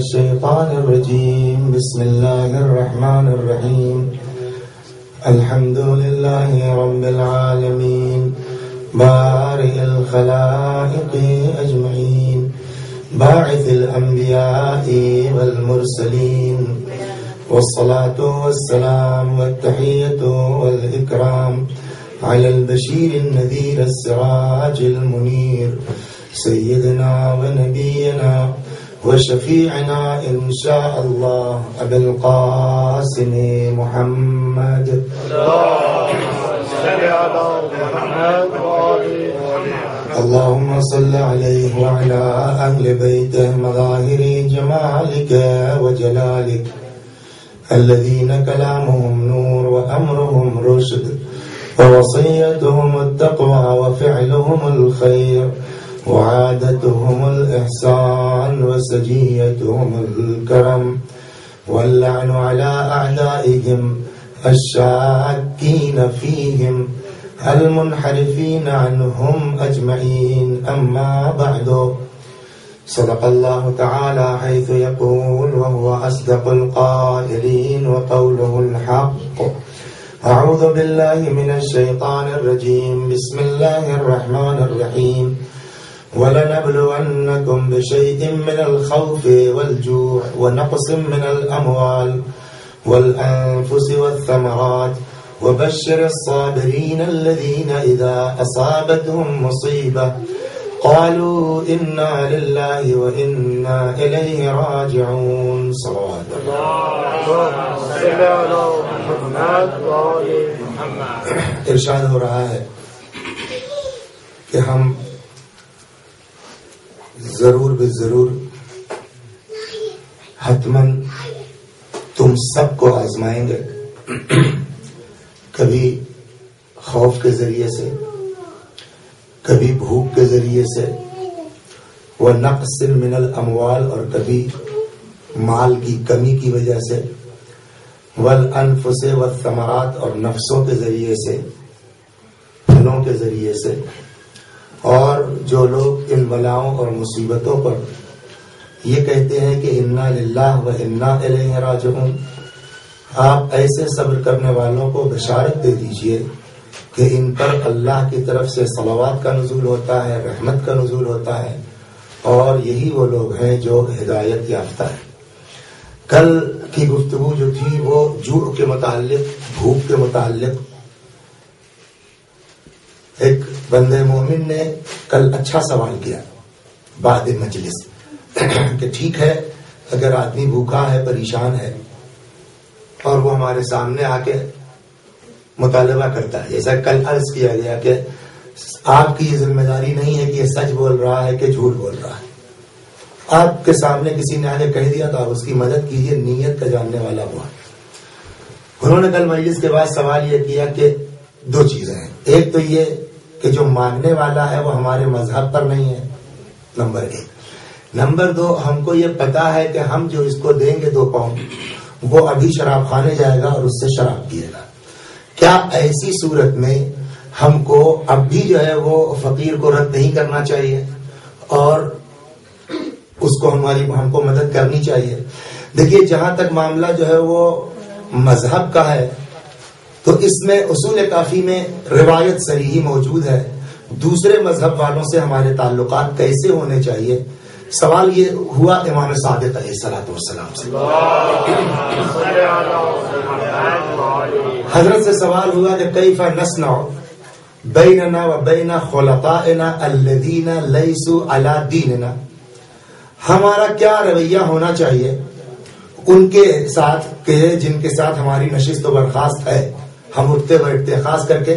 الشيطان الرجيم بسم الله الرحمن الرحيم الحمد لله رب العالمين بارئ الخلائق أجمعين باعث الأنبياء والمرسلين والصلاة والسلام والتحية والإكرام على البشير النذير السراج المنير سيدنا ونبينا وشفيعنا إن شاء الله أبي القاسم محمد اللهم صل عليه وعلى أهل بيته مظاهر جمالك وجلالك الذين كلامهم نور وأمرهم رشد ووصيتهم التقوى وفعلهم الخير وعادتهم الإحسان وسجيتهم الكرم واللعن على أعدائهم الشاكين فيهم المنحرفين عنهم أجمعين أما بعد صدق الله تعالى حيث يقول وهو أصدق القائلين وقوله الحق أعوذ بالله من الشيطان الرجيم بسم الله الرحمن الرحيم وَلَنَبْلُوَنَّكُمْ بِشَيْءٍ مِّنَ الْخَوْفِ وَالْجُوعِ وَنَقْصٍ مِّنَ الْأَمْوَالِ وَالْأَنفُسِ وَالثَّمَرَاتِ وَبَشِّرِ الصَّابِرِينَ الَّذِينَ إِذَا أَصَابَتْهُم مُّصِيبَةٌ قَالُوا إِنَّا لِلَّهِ وَإِنَّا إِلَيْهِ رَاجِعُونَ صلوات ارشاد ہو رہا ہے کہ ہم ضرور بے ضرور حتماً تم سب کو آزمائیں گے، کبھی خوف کے ذریعے سے، کبھی بھوک کے ذریعے سے، وَنَقْصٍ مِّنَ الْأَمْوَالِ اور کبھی مال کی کمی کی وجہ سے، وَالْأَنفُسِ وَالثَّمَرَاتِ اور نفسوں کے ذریعے سے، پھلوں کے ذریعے سے۔ اور جو لوگ ان بلاؤں اور مصیبتوں پر یہ کہتے ہیں کہ انا للہ و انا الیہ راجعون، آپ ایسے صبر کرنے والوں کو بشارت دے دیجئے کہ ان پر اللہ کی طرف سے صلوات کا نزول ہوتا ہے، رحمت کا نزول ہوتا ہے، اور یہی وہ لوگ ہیں جو ہدایت یافتہ ہیں۔ کل کی گفتگو جو تھی وہ جوع کے متعلق، بھوک کے متعلق۔ ایک بندے مومن نے کل اچھا سوال کیا بعد مجلس کہ ٹھیک ہے اگر آدمی بھوکا ہے، پریشان ہے، اور وہ ہمارے سامنے آ کے مطالبہ کرتا ہے، جیسا کل عرض کیا گیا کہ آپ کی یہ ذمہ داری نہیں ہے کہ یہ سچ بول رہا ہے کہ جھوٹ بول رہا ہے۔ آپ کے سامنے کسی نے آگے کہہ دیا تو آپ اس کی مدد کیجیے، نیت کا جاننے والا ہوا۔ انہوں نے کل مجلس کے بعد سوال یہ کیا کہ دو چیزیں ہیں، ایک تو یہ کہ جو مانگنے والا ہے وہ ہمارے مذہب پر نہیں ہے، نمبر ایک۔ نمبر دو، ہم کو یہ پتا ہے کہ ہم جو اس کو دیں گے 2 پاؤنڈ وہ ابھی شراب خانے جائے گا اور اس سے شراب پیے گا۔ کیا ایسی صورت میں ہم کو اب بھی جو ہے وہ فقیر کو رد نہیں کرنا چاہیے اور اس کو ہم کو مدد کرنی چاہیے؟ دیکھیے، جہاں تک معاملہ جو ہے وہ مذہب کا ہے تو اس میں اصول کافی میں روایت صریح موجود ہے۔ دوسرے مذہب والوں سے ہمارے تعلقات کیسے ہونے چاہیے؟ سوال یہ ہوا امام صادق علیہ الصلوۃ والسلام سے، حضرت سے سوال ہوا کہ کیف نصنع بیننا و بین خلطائنا الذین لیسوا علی دیننا، ہمارا کیا رویہ ہونا چاہیے ان کے ساتھ کہ جن کے ساتھ ہماری نشست و برخاست ہے، ہم اٹھتے بیٹھتے، خاص کر کے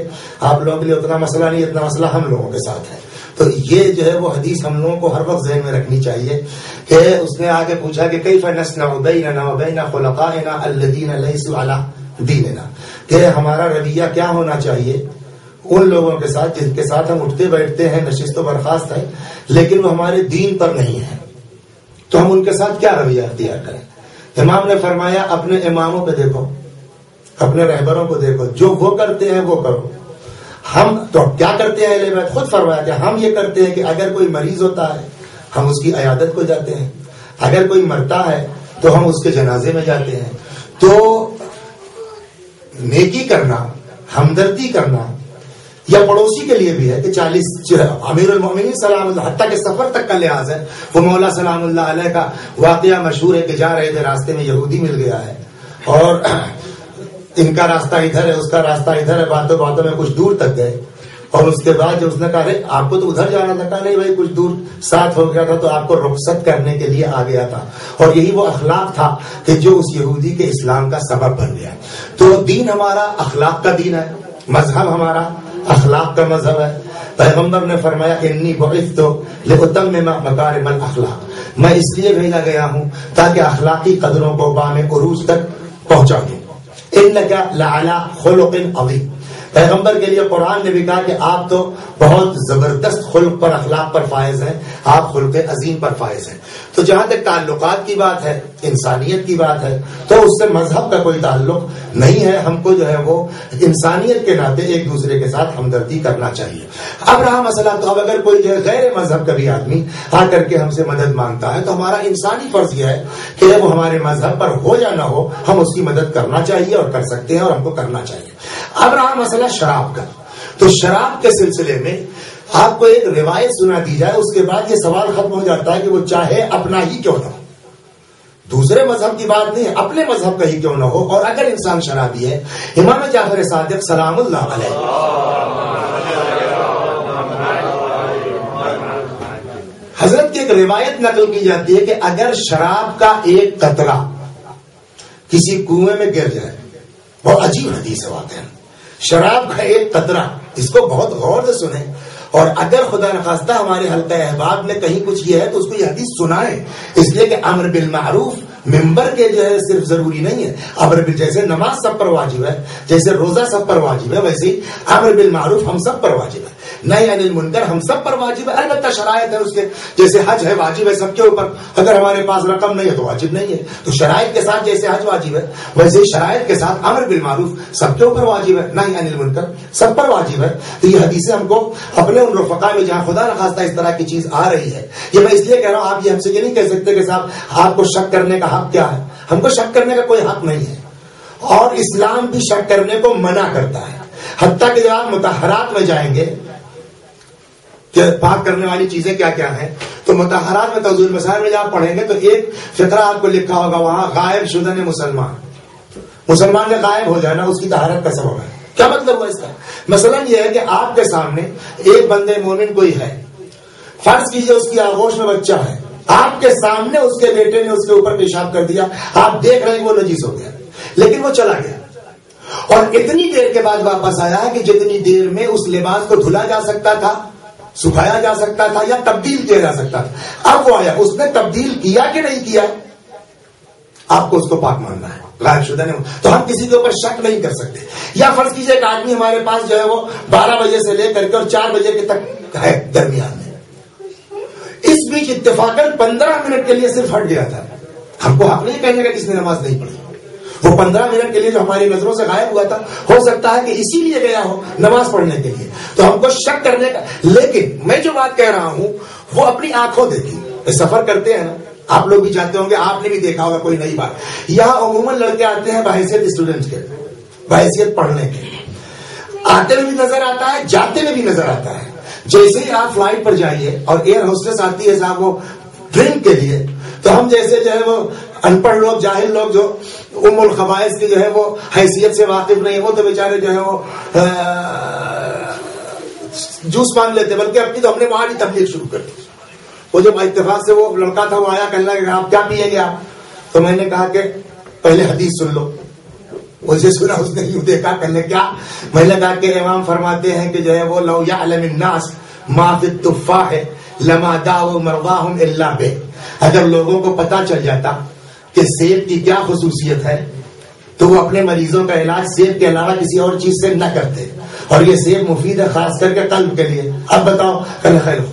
آپ لوگوں کے لیے اتنا مسئلہ نہیں، اتنا مسئلہ ہم لوگوں کے ساتھ ہے۔ تو یہ جو ہے وہ حدیث ہم لوگوں کو ہر وقت ذہن میں رکھنی چاہیے کہ اس نے آگے پوچھا کہ کیف نصنع بیننا و بین خلطائنا الذین لیسوا علی دیننا، کہ ہمارا رویہ کیا ہونا چاہیے ان لوگوں کے ساتھ جن کے ساتھ ہم اٹھتے بیٹھتے ہیں، نشست و برخاست ہے، لیکن وہ ہمارے دین پر نہیں ہے، تو ہم ان کے ساتھ کیا رویہ اختیار کریں؟ امام نے فرمایا اپنے اماموں پہ دیکھو، اپنے رہبروں کو دیکھو، جو وہ کرتے ہیں وہ کرو۔ ہم تو کیا کرتے ہیں؟ خود فرمایا کہ ہم یہ کرتے ہیں کہ اگر کوئی مریض ہوتا ہے ہم اس کی عیادت کو جاتے ہیں، اگر کوئی مرتا ہے تو ہم اس کے جنازے میں جاتے ہیں. تو نیکی کرنا، ہمدردی کرنا، یا پڑوسی کے لیے بھی ہے کہ 40 امیر المومنین سلام اللہ، حتیٰ کہ سفر تک کا لحاظ ہے. وہ مولا سلام اللہ علیہ کا واقعہ مشہور ہے کہ جا رہے تھے، راستے میں یہودی مل گیا ہے اور ان کا راستہ ادھر ہے، اس کا راستہ ادھر ہے، باتوں باتوں میں کچھ دور تک گئے. اور اس کے بعد جو اس نے کہا آپ کو تو ادھر جانا تھا، کہا نہیں بھائی کچھ دور ساتھ ہو گیا تھا تو آپ کو رخصت کرنے کے لیے آ گیا تھا. اور یہی وہ اخلاق تھا کہ جو اس یہودی کے اسلام کا سبب بن گیا. تو دین ہمارا اخلاق کا دین ہے، مذہب ہمارا اخلاق کا مذہب ہے. پیغمبر نے فرمایا انی بعثت لاتمم مکارم الاخلاق، میں اس لیے بھیجا گیا ہوں تاکہ اخلاقی قدروں کو بام عروج تک پہنچا دوں. انک لعلی خلق عظیم، پیغمبر کے لیے قرآن نے بھی کہا کہ آپ تو بہت زبردست خلق پر، اخلاق پر فائز ہیں، آپ خلق عظیم پر فائز ہیں. تو جہاں تک تعلقات کی بات ہے، انسانیت کی بات ہے، تو اس سے مذہب کا کوئی تعلق نہیں ہے. ہم کو جو ہے وہ انسانیت کے ناطے ایک دوسرے کے ساتھ ہمدردی کرنا چاہیے. اب رہا مسئلہ، تو اب اگر کوئی جو ہے غیر مذہب کا بھی آدمی آ کر کے ہم سے مدد مانگتا ہے تو ہمارا انسانی فرض یہ ہے کہ وہ ہمارے مذہب پر ہو یا نہ ہو، ہم اس کی مدد کرنا چاہیے اور کر سکتے ہیں اور ہم کو کرنا چاہیے. اب رہا مسئلہ شراب کا، تو شراب کے سلسلے میں آپ کو ایک روایت سنا دی جائے، اس کے بعد یہ سوال ختم ہو جاتا ہے کہ وہ چاہے اپنا ہی کیوں نہ ہو، دوسرے مذہب کی بات نہیں ہے، اپنے مذہب کا ہی کیوں نہ ہو. اور اگر انسان شرابی ہے، امام جعفر صادق سلام اللہ علیہ حضرت کی ایک روایت نقل کی جاتی ہے کہ اگر شراب کا ایک قطرہ کسی کنویں میں گر جائے، بہت عجیب حدیث ہے واقعا، شراب کا ایک قطرہ، اس کو بہت غور سے سنیں. اور اگر خدا نخواستہ ہمارے حلقہ احباب میں کہیں کچھ یہ ہے تو اس کو یہ حدیث سنائیں، اس لیے کہ امر بالمعروف ممبر کے جو ہے صرف ضروری نہیں ہے. امر جیسے نماز سب پر واجب ہے، جیسے روزہ سب پر واجب ہے، ویسے ہی امر بالمعروف ہم سب پر واجب ہے، نہی عن المنکر ہم سب پر واجب ہے. البتہ شرائط ہے اس کے، جیسے حج ہے واجب ہے سب کے اوپر، اگر ہمارے پاس رقم نہیں ہے تو واجب نہیں ہے. تو شرائط کے ساتھ جیسے حج واجب ہے، ویسے ہی شرائط کے ساتھ امر بالمعروف سب کے اوپر واجب ہے، نہی عن المنکر سب پر واجب ہے. تو یہ حدیثیں ہم کو اپنے ان رفقا میں جہاں خدا نخواستہ اس طرح کی چیز آ رہی ہے، یہ میں اس لیے کہہ رہا ہوں، آپ یہ ہم سے یہ نہیں کہہ سکتے کہ صاحب آپ کو شک کرنے کا حق کیا ہے. ہم کو شک کرنے کا کوئی حق نہیں ہے، اور اسلام بھی شک کرنے کو منع کرتا ہے. حتیٰ کہ جب آپ مطہرات میں جائیں گے کہ پاک کرنے والی چیزیں کیا کیا ہیں، تو مطہرات میں توضیح المسائل میں جب آپ پڑھیں گے تو ایک فقرہ آپ کو لکھا ہوگا وہاں، غائب شدن مسلمان کا غائب ہو جانا اس کی طہارت کا سبب ہے. کیا مطلب ہوا اس کا؟ مثلا یہ ہے کہ آپ کے سامنے ایک بندے مومن کوئی ہے، فرض کیجئے اس کی آغوش میں بچہ ہے، آپ کے سامنے اس کے بیٹے نے اس کے اوپر پیشاب کر دیا، آپ دیکھ رہے ہیں وہ نجیس ہو گیا، لیکن وہ چلا گیا اور اتنی دیر کے بعد واپس آیا کہ جتنی دیر میں اس لباس کو دھلا جا سکتا تھا، سکھایا جا سکتا تھا یا تبدیل کیا جا سکتا تھا، اب وہ آیا، اس نے تبدیل کیا کہ نہیں کیا، آپ کو اس کو پاک ماننا ہے، غائب شدہ نہیں. تو ہم کسی کے اوپر شک نہیں کر سکتے. یا فرض کیجئے ایک آدمی ہمارے پاس جو ہے وہ 12 بجے سے لے کر کے اور 4 بجے کے تک ہے درمیان میں، اس بیچ اتفاقاً 15 منٹ کے لیے صرف ہٹ گیا تھا، ہم کو حق نہیں کہنے کا کس نے نماز نہیں پڑھی. وہ 15 منٹ کے لیے جو ہماری نظروں سے غائب ہوا تھا، ہو سکتا ہے کہ اسی لیے گیا ہو نماز پڑھنے کے لیے، تو ہم کو شک کرنے کا. لیکن میں جو بات کہہ رہا ہوں وہ اپنی آنکھوں دیکھی، سفر کرتے ہیں نا، آپ لوگ بھی جانتے ہوں گے، آپ نے بھی دیکھا ہوگا، کوئی نئی بات. یہاں عموماً لڑکے آتے ہیں بحیثیت اسٹوڈنٹ کے، بحیثیت پڑھنے کے، آتے ہوئے بھی نظر آتا ہے، جاتے ہوئے بھی نظر آتا ہے. جیسے ہی آپ فلائٹ پر جائیے اور ایئر ہوسٹس آتی ہے صاحب وہ ڈرنک کے لیے، تو ہم جیسے جو ہے وہ ان پڑھ لوگ، جاہل لوگ جو ام الخبائث کی جو ہے وہ حیثیت سے واقف نہیں، وہ تو بیچارے جو ہے وہ جوس مانگ لیتے، بلکہ اپنی تو ہم نے وہاں بھی تبلیغ شروع کر دی. وہ جب اتفاق سے وہ لڑکا تھا وہ آیا، کہنے لگا آپ کیا پیئیں گے آپ؟ تو میں نے کہا کہ پہلے حدیث سن لو. اسے سنا، اس نے یوں دیکھا، کہنے کیا؟ میں نے کہا کہ امام فرماتے ہیں کہ جو ہے وہ لو یعلم الناس ما فی التفاح لما دعوا مرضاهم الا به، اگر لوگوں کو پتا چل جاتا کہ سیب کی کیا خصوصیت ہے تو وہ اپنے مریضوں کا علاج سیب کے علاوہ کسی اور چیز سے نہ کرتے، اور یہ سیب مفید ہے خاص کر کے قلب کے لیے. اب بتاؤ کل خیر ہو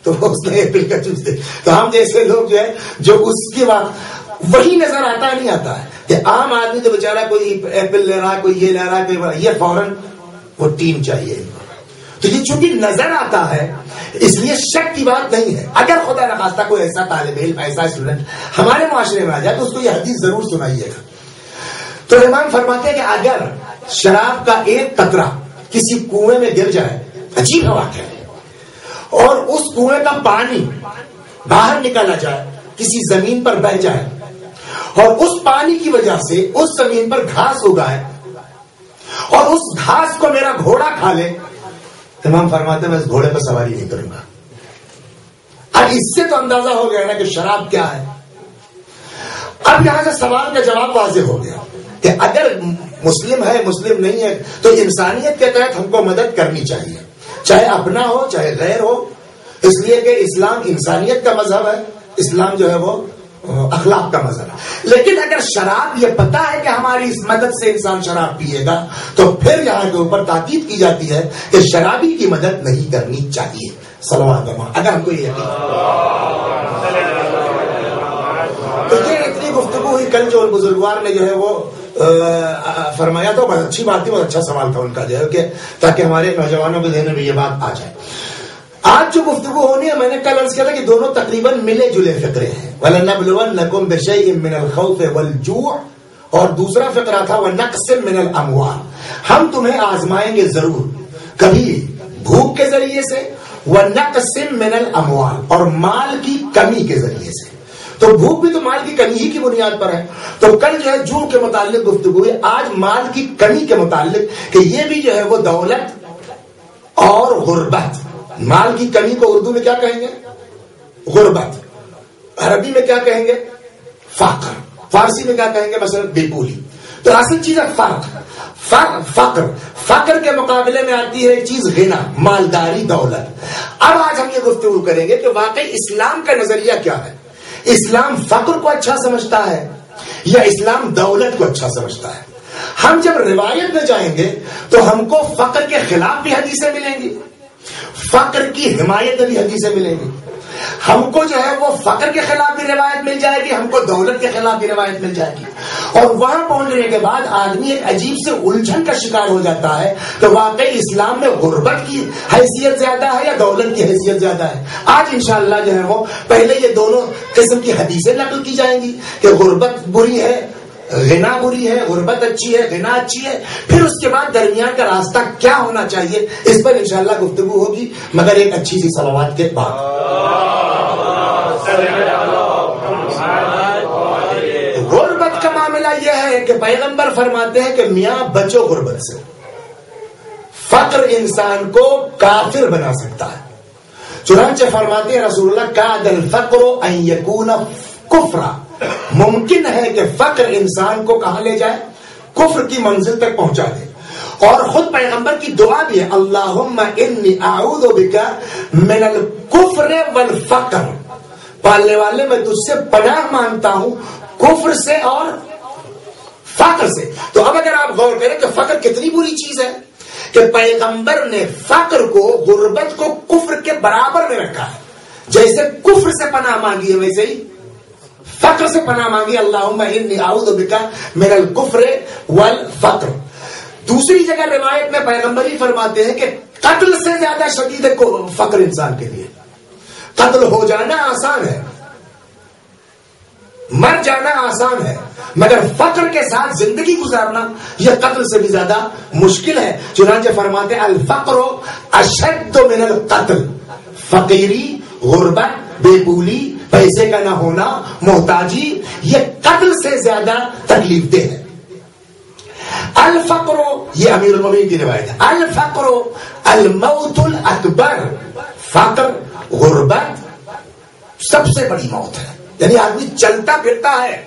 تو اس نے ایپل کا جوس دے. تو ہم جیسے لوگ جو ہے جو اس کی بات وہی نظر آتا ہے، نہیں آتا ہے کہ عام آدمی تو بیچارہ کوئی ایپل لے رہا ہے، کوئی یہ لے رہا ہے، کوئی یہ فوراً وہ ٹیم چاہیے. تو یہ چونکہ نظر آتا ہے اس لیے شک کی بات نہیں ہے. اگر خدا نخواستہ کوئی ایسا طالب علم ایسا اسٹوڈنٹ ہمارے معاشرے میں آ جائے تو اس کو یہ حدیث ضرور سنائیے گا. تو امام فرماتے ہیں کہ اگر شراب کا ایک قطرہ کسی کنویں میں گر جائے، عجیب ہے واقعہ، اور اس کنویں کا پانی باہر نکالا جائے، کسی زمین پر بہ جائے اور اس پانی کی وجہ سے اس زمین پر گھاس اگائے اور اس گھاس کو میرا گھوڑا کھا لے، امام فرماتے ہیں میں اس گھوڑے پر سواری نہیں کروں گا. اب اس سے تو اندازہ ہو گیا نا کہ شراب کیا ہے. اب یہاں سے سوال کا جواب واضح ہو گیا کہ اگر مسلم ہے مسلم نہیں ہے تو انسانیت کے تحت ہم کو مدد کرنی چاہیے، چاہے اپنا ہو چاہے غیر ہو، اس لیے کہ اسلام انسانیت کا مذہب ہے، اسلام جو ہے وہ اخلاق کا مذہب ہے. لیکن اگر شراب یہ پتا ہے کہ ہماری اس مدد سے انسان شراب پیے گا تو پھر یہاں کے اوپر تاکید کی جاتی ہے کہ شرابی کی مدد نہیں کرنی چاہیے. صلوات اللہ. اگر ہم کو یہ یقین تو یہ اتنی گفتگو ہوئی. کل جو بزرگوار نے جو ہے وہ فرمایا تھا بہت اچھی بات تھی، بہت اچھا سوال تھا ان کا جو ہے کہ تاکہ ہمارے نوجوانوں کے ذہن میں یہ بات آ جائے. آج جو گفتگو ہونی ہے، میں نے کل عرض کیا تھا کہ دونوں تقریباً ملے جلے فقرے ہیں. وَلَنَبْلُوَنَّكُمْ بِشَيْءٍ مِّنَ الْخَوْفِ وَالْجُوعِ، اور دوسرا فقرہ تھا وَنَقْصٍ مِّنَ الْأَمْوَالِ، ہم تمہیں آزمائیں گے ضرور، کبھی بھوک کے ذریعے سے، وَنَقْصٍ مِّنَ الْأَمْوَالِ، اور مال کی کمی کے ذریعے سے. تو بھوک بھی تو مال کی کمی ہی کی بنیاد پر ہے. تو کل جو ہے جوع کے متعلق گفتگو ہے، آج مال کی کمی کے متعلق کہ یہ بھی جو ہے وہ دولت اور غربت. مال کی کمی کو اردو میں کیا کہیں گے؟ غربت. عربی میں کیا کہیں گے؟ فقر. فارسی میں کیا کہیں گے؟ مثلا بے پولی. تو اصل چیز ہے فقر. فقر کے مقابلے میں آتی ہے ایک چیز غنا، مالداری، دولت. اب آج ہم یہ گفتگو کریں گے کہ واقعی اسلام کا نظریہ کیا ہے. اسلام فقر کو اچھا سمجھتا ہے یا اسلام دولت کو اچھا سمجھتا ہے؟ ہم جب روایت میں جائیں گے تو ہم کو فقر کے خلاف بھی حدیثیں ملیں گی، فقر کی حمایت بھی حدیثیں ملیں گی. ہم کو جو ہے وہ فقر کے خلاف بھی روایت مل جائے گی، ہم کو دولت کے خلاف بھی روایت مل جائے گی. اور وہاں پہنچنے کے بعد آدمی ایک عجیب سے الجھن کا شکار ہو جاتا ہے کہ واقعی اسلام میں غربت کی حیثیت زیادہ ہے یا دولت کی حیثیت زیادہ ہے. آج انشاءاللہ جو ہے وہ پہلے یہ دونوں قسم کی حدیثیں نقل کی جائیں گی کہ غربت بری ہے، غنا بری ہے، غربت اچھی ہے، غنا اچھی ہے. پھر اس کے بعد درمیان کا راستہ کیا ہونا چاہیے اس پر انشاءاللہ گفتگو ہوگی، مگر ایک اچھی سی صلوات کے بعد. غربت کا معاملہ یہ ہے کہ پیغمبر فرماتے ہیں کہ میاں بچو غربت سے. فقر انسان کو کافر بنا سکتا ہے. چنانچہ فرماتے ہیں رسول اللہ کاد الفقر ان یکون کفرا، ممکن ہے کہ فقر انسان کو کہاں لے جائے؟ کفر کی منزل تک پہنچا دے. اور خود پیغمبر کی دعا بھی ہے اللہم انی اعوذ بک من الکفر والفقر، پالنے والے میں تجھ سے پناہ مانگتا ہوں کفر سے اور فقر سے. تو اب اگر آپ غور کریں کہ فقر کتنی بری چیز ہے کہ پیغمبر نے فقر کو، غربت کو کفر کے برابر میں رکھا ہے. جیسے کفر سے پناہ مانگی ہے ویسے ہی فقر سے پناہ مانگی اللہم انی اعوذ بک من الکفر والفقر. دوسری جگہ روایت میں پیغمبر ہی فرماتے ہیں کہ قتل سے زیادہ شدید ہے فقر انسان کے لیے. قتل ہو جانا آسان ہے، مر جانا آسان ہے، مگر فقر کے ساتھ زندگی گزارنا یہ قتل سے بھی زیادہ مشکل ہے. چنانچہ فرماتے ہیں الفقر اشد من القتل، فقیری، غربت، بے پولی، پیسے کا نہ ہونا، محتاجی، یہ قتل سے زیادہ تکلیف دہ ہے. الفقر، یہ امیر المومنین کی روایت ہے، الفقر الموت الاکبر، فقر، غربت سب سے بڑی موت ہے. یعنی آدمی چلتا پھرتا ہے،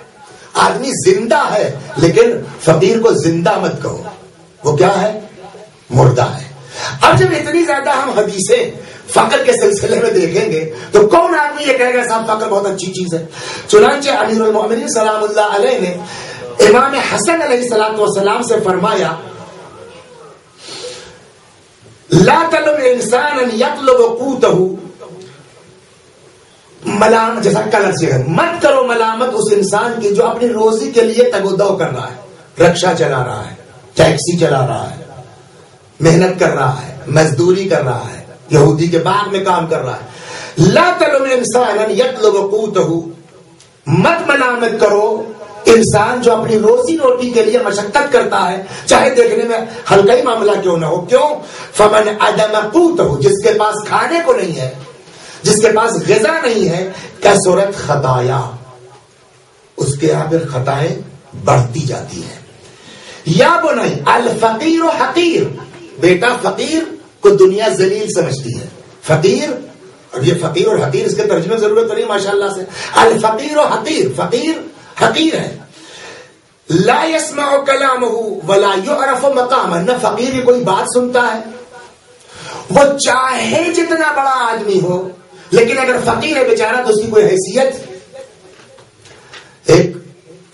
آدمی زندہ ہے، لیکن فقیر کو زندہ مت کہو، وہ کیا ہے؟ مردہ ہے. اب جب اتنی زیادہ ہم حدیثیں فقر کے سلسلے میں دیکھیں گے تو کون آدمی یہ کہے گا صاحب فقر بہت اچھی چیز ہے؟ چنانچہ امیر المومنین سلام اللہ علیہ نے امام حسن علیہ الصلوۃ والسلام سے فرمایا لا تلم انسانا یطلب قوتہ، ملامت، جیسا کلر سے مت کرو ملامت اس انسان کی جو اپنی روزی کے لیے تگ و دو کر رہا ہے، رکشہ چلا رہا ہے، ٹیکسی چلا رہا ہے، محنت کر رہا ہے، مزدوری کر رہا ہے، یہودی کے باغ میں کام کر رہا ہے. لا تلم انسانا یطلب قوتہ، مت ملامت کرو انسان جو اپنی روزی روٹی کے لیے مشقت کرتا ہے، چاہے دیکھنے میں ہلکا ہی معاملہ کیوں نہ ہو. کیوں؟ فمن عدم قوتہ، جس کے پاس کھانے کو نہیں ہے، جس کے پاس غذا نہیں ہے، کثرت خطایا، اس کے یہاں پھر خطائیں بڑھتی جاتی ہیں. یا بنائی الفقیر و حقیر، بیٹا فقیر کو دنیا ذلیل سمجھتی ہے. فقیر، اور یہ فقیر اور حقیر اس کے ترجمے ضرورت نہیں ماشاءاللہ سے. الفقیر و حقیر، فقیر حقیر ہے. لا يسمع کلامہ ولا يعرف مقامہ، نہ فقیر کی کوئی بات سنتا ہے، وہ چاہے جتنا بڑا آدمی ہو، لیکن اگر فقیر ہے بیچارہ تو اس کی کوئی حیثیت. ایک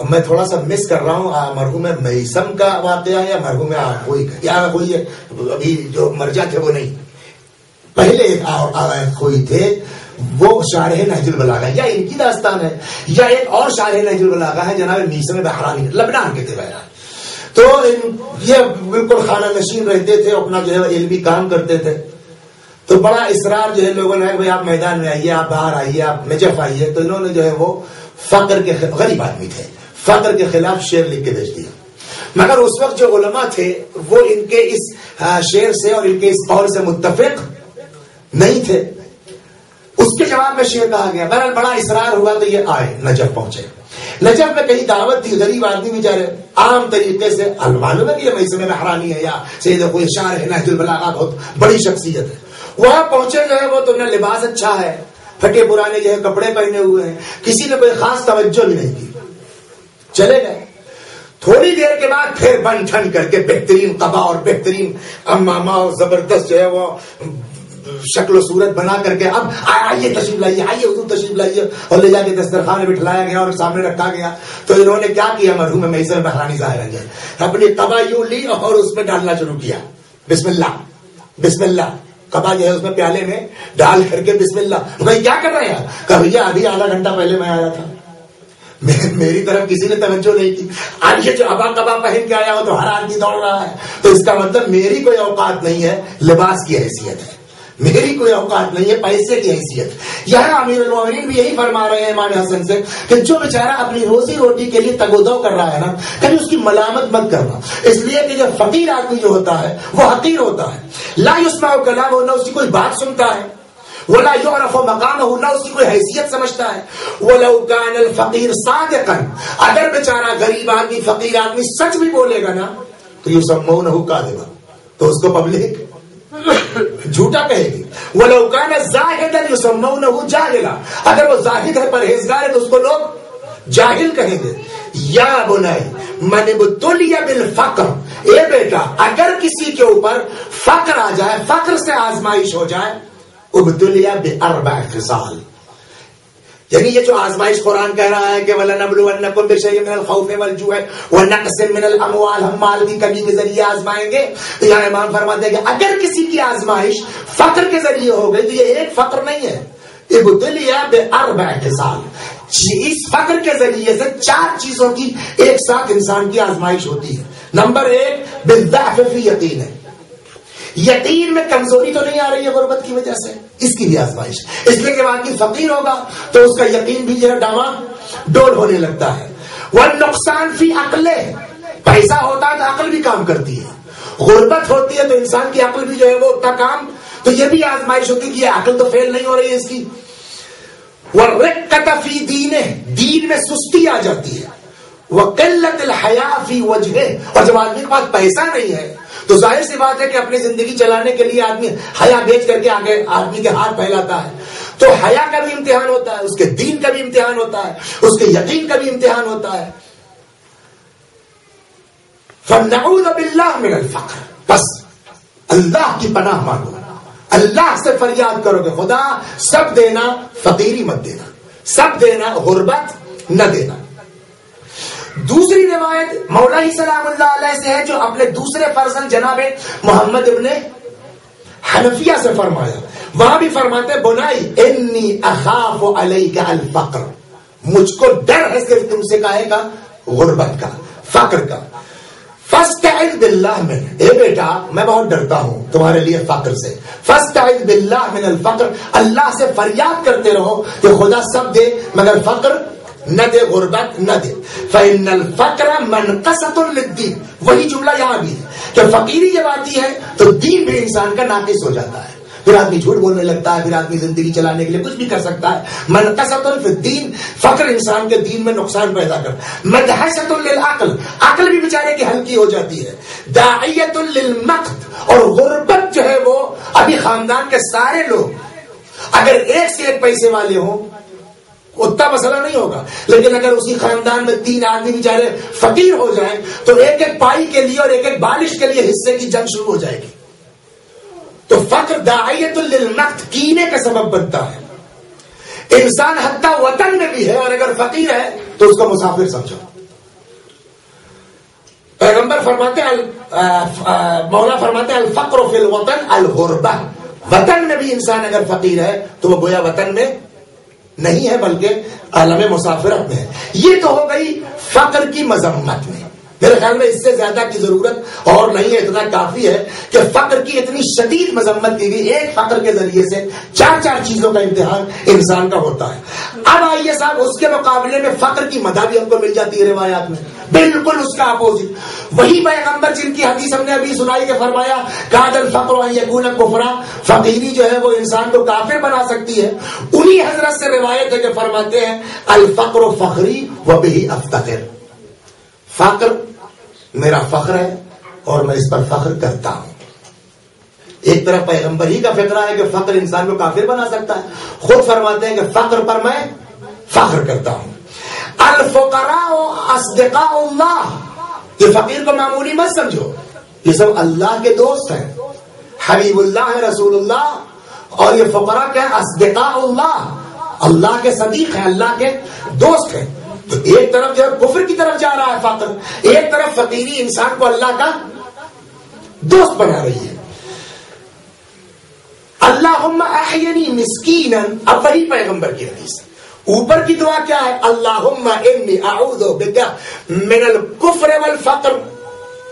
میں تھوڑا سا مس کر رہا ہوں مرحوم میسم کا واقعہ یا مرحوم کوئی یا کوئی ابھی جو مرجع تھے وہ نہیں، پہلے ایک کوئی تھے، وہ شارح نہج البلاغہ یا ان کی داستان ہے، یا ایک اور شارح نہج البلاغہ ہے جناب میسم بحرانی، لبنان کے تھے بہرحال. تو یہ بالکل خانہ نشین رہتے تھے، اپنا جو ہے علمی کام کرتے تھے. تو بڑا اصرار جو ہے لوگوں نے، بھائی آپ میدان میں آئیے، آپ باہر آئیے، آپ نجف آئیے. تو انہوں نے جو ہے وہ فقر کے، غریب آدمی تھے، فقر کے خلاف شعر لکھ کے بھیج دیا. مگر اس وقت جو علماء تھے وہ ان کے اس شعر سے اور ان کے اس قول سے متفق نہیں تھے. اس کے جواب میں شعر کہا گیا. بہرحال بڑا اصرار ہوا تو یہ آئے، نجف پہنچے. نجف میں کہیں دعوت تھی، غریب آدمی بیچارے عام طریقے سے معلوم ہے کہ یہ میسم بحرانی ہے یا سید کوئی شارح نہج البلاغہ، بہت بڑی شخصیت ہے. وہاں پہنچے جو ہے وہ تو انہیں لباس اچھا ہے، پھٹے پرانے جو ہے کپڑے پہنے ہوئے ہیں، کسی نے کوئی خاص توجہ بھی نہیں کی. چلے گئے. تھوڑی دیر کے بعد پھر بن ٹھن کر کے بہترین قبا اور بہترین امامہ اور زبردست جو ہے وہ شکل و صورت بنا کر کے، اب آئیے تشریف لائیے، آئیے حضور تشریف لائیے، اور لے جا کے دسترخوان میں بٹھلایا گیا اور سامنے رکھا گیا. تو انہوں نے کیا کیا، مرحوم میسر بحرانی ظاہر ہے اپنی قبا یوں لی اور اس میں ڈالنا شروع کیا. بسم اللہ بسم اللہ، قبا جو ہے اس میں پیالے میں ڈال کر کے بسم اللہ. بھائی کیا کر رہے ہیں؟ کہ بھیا ابھی آدھا گھنٹہ پہلے میں آیا تھا، میری طرف کسی نے توجہ نہیں کی. آج یہ جو ابا کبا پہن کے آیا ہو تو ہر آدمی دوڑ رہا ہے، تو اس کا مطلب میری کوئی اوقات نہیں ہے، لباس کی حیثیت ہے، میری کوئی اوقات نہیں ہے، پیسے کی حیثیت. یہاں امیر المومنین بھی یہی فرما رہے ہیں امام حسن سے کہ جو بیچارہ اپنی روزی روٹی کے لیے تگ و دو کر رہا ہے نا، کبھی اس کی ملامت مت کرنا، اس لیے کہ جو فقیر آدمی جو ہوتا ہے وہ حقیر ہوتا ہے. لا يسمع کلامہ، نہ اس کی کوئی بات سنتا ہے، ولا يعرف مقامہ، نہ اس کی کوئی حیثیت سمجھتا ہے. ولو كان الفقیر صادقا، اگر بیچارہ غریب آدمی فقیر آدمی سچ بھی بولے گا نا تو یسمونہ کاذبا، تو اس کو پبلک جھوٹا کہے گی. ولو كان زاہدا یسمونہ جاہلا، اگر وہ زاہد ہے پرہیزگار ہے تو اس کو لوگ جاہل کہیں گے. یا بنائی من ابتلی بالفقر، اے بیٹا اگر کسی کے اوپر فقر آ جائے، فقر سے آزمائش ہو جائے، ابتلیا باربع خصال، یعنی یہ جو آزمائش قرآن کہہ رہا ہے کہ وَلَنَبْلُوَنَّكُمْ بِشَيْءٍ مِّنَ الْخَوْفِ وَالْجُوعِ وَنَقْصٍ مِّنَ الْأَمْوَالِ، ہم مال کی کمی کے ذریعے آزمائیں گے. تو یہاں امام فرماتے ہیں کہ اگر کسی کی آزمائش فقر کے ذریعے ہو گئی تو یہ ایک فقر نہیں ہے، ابتلیا باربع خصال، اس فقر کے ذریعے سے 4 چیزوں کی ایک ساتھ انسان کی آزمائش ہوتی ہے. نمبر 1 بالضعف فی یقین، یقین میں کمزوری تو نہیں آ رہی ہے غربت کی وجہ سے، اس کی بھی آزمائش. اس لیے کہ آدمی فقیر ہوگا تو اس کا یقین بھی جو ہے ڈاما ڈول ہونے لگتا ہے. والنقصان فی عقلہ، پیسہ ہوتا ہے تو عقل بھی کام کرتی ہے، غربت ہوتی ہے تو انسان کی عقل بھی جو ہے وہ اتنا کام، تو یہ بھی آزمائش ہوتی ہے کہ یہ عقل تو فیل نہیں ہو رہی ہے اس کی. والرقۃ فی دینہ، دین میں سستی آ جاتی ہے. وقلت الحیاء فی وجہہ، اور جب آدمی کے پاس پیسہ نہیں ہے تو ظاہر سی بات ہے کہ اپنی زندگی چلانے کے لیے آدمی حیا بیچ کر کے آگے آدمی کے ہاتھ پھیلاتا ہے. تو حیا کا بھی امتحان ہوتا ہے، اس کے دین کا بھی امتحان ہوتا ہے، اس کے یقین کا بھی امتحان ہوتا ہے. فنعوذ باللہ من الفقر، بس اللہ کی پناہ مانگو، اللہ سے فریاد کرو کہ خدا سب دینا فقیری مت دینا، سب دینا غربت نہ دینا. دوسری روایت مولا سلام اللہ علیہ سے ہے جو اپنے دوسرے فرزند جناب محمد ابن حنفیہ سے فرمایا. وہاں بھی فرماتے بنائی انی اخاف علیک الفقر، مجھ کو ڈر ہے صرف تم سے کہے گا غربت کا، فقر کا. فاستعذ باللہ من، اے بیٹا میں بہت ڈرتا ہوں تمہارے لیے فقر سے. فاستعذ باللہ من الفقر، اللہ سے فریاد کرتے رہو کہ خدا سب دے مگر فقر نہ دے، غربت نہ دے. فإن الفقر منقصۃ للدین، وہی جملہ یہاں بھی ہے کہ فقیری جب آتی ہے تو دین بھی انسان کا ناقص ہو جاتا ہے. پھر آدمی جھوٹ بولنے لگتا ہے، پھر آدمی زندگی چلانے کے لیے کچھ بھی کر سکتا ہے. منقصۃ فی الدین، فقر انسان کے دین میں نقصان پیدا کرتا ہے. مدحشۃ للعقل، عقل بھی بیچارے کی ہلکی ہو جاتی ہے. داعیۃ للمقت، اور غربت جو ہے وہ ابھی خاندان کے سارے لوگ اگر ایک سے ایک پیسے والے ہوں اتنا مسئلہ نہیں ہوگا، لیکن اگر اسی خاندان میں 3 آدمی بیچارے فقیر ہو جائیں تو ایک ایک پائی کے لیے اور ایک ایک بالش کے لیے حصے کی جنگ شروع ہو جائے گی. تو فقر داعیۃ للمقت، کینے کا سبب بنتا ہے. انسان حتیٰ وطن میں بھی ہے اور اگر فقیر ہے تو اس کو مسافر سمجھو. پیغمبر فرماتے ہیں، مولا فرماتے ہیں الفقر فی الوطن الغربہ، وطن میں بھی انسان اگر فقیر ہے تو وہ گویا وطن میں نہیں ہے بلکہ عالم مسافرت میں ہے. یہ تو ہو گئی فقر کی مذمت میں. میرے خیال میں اس سے زیادہ کی ضرورت اور نہیں ہے، اتنا کافی ہے کہ فقر کی اتنی شدید مذمت کی گئی. ایک فقر کے ذریعے سے 4 چیزوں کا امتحان انسان کا ہوتا ہے. اب آئیے صاحب اس کے مقابلے میں فقر کی مدح بھی ہم کو مل جاتی ہے روایات میں، بالکل اس کا اپوزٹ. وہی پیغمبر جن کی حدیث ہم نے ابھی سنائی کہ فرمایا کاد الفقر ان یکون کفرا، فقیری جو ہے وہ انسان کو کافر بنا سکتی ہے. انہی حضرت سے روایت ہے کہ فرماتے ہیں الفقر فخری وبہ افتخر، فقر میرا فخر ہے اور میں اس پر فخر کرتا ہوں. ایک طرف پیغمبر ہی کا فقرہ ہے کہ فقر انسان کو کافر بنا سکتا ہے، خود فرماتے ہیں کہ فقر پر میں فخر کرتا ہوں. الفقراء اصدقاء اللہ، یہ فقیر کو معمولی مت سمجھو، یہ سب اللہ کے دوست ہیں. حبیب اللہ ہے رسول اللہ، اور یہ فقراء کیا ہے؟ اصدقاء اللہ، اللہ کے صدیق ہیں، اللہ کے دوست ہیں. تو ایک طرف جو ہے کفر کی طرف جا رہا ہے فقر، ایک طرف فقیری انسان کو اللہ کا دوست بنا رہی ہے. اللہم احینی مسکینا، اب وہی پیغمبر کی حدیث. اوپر کی دعا کیا ہے؟ اللہم انی اعوذ بک من الکفر والفقر.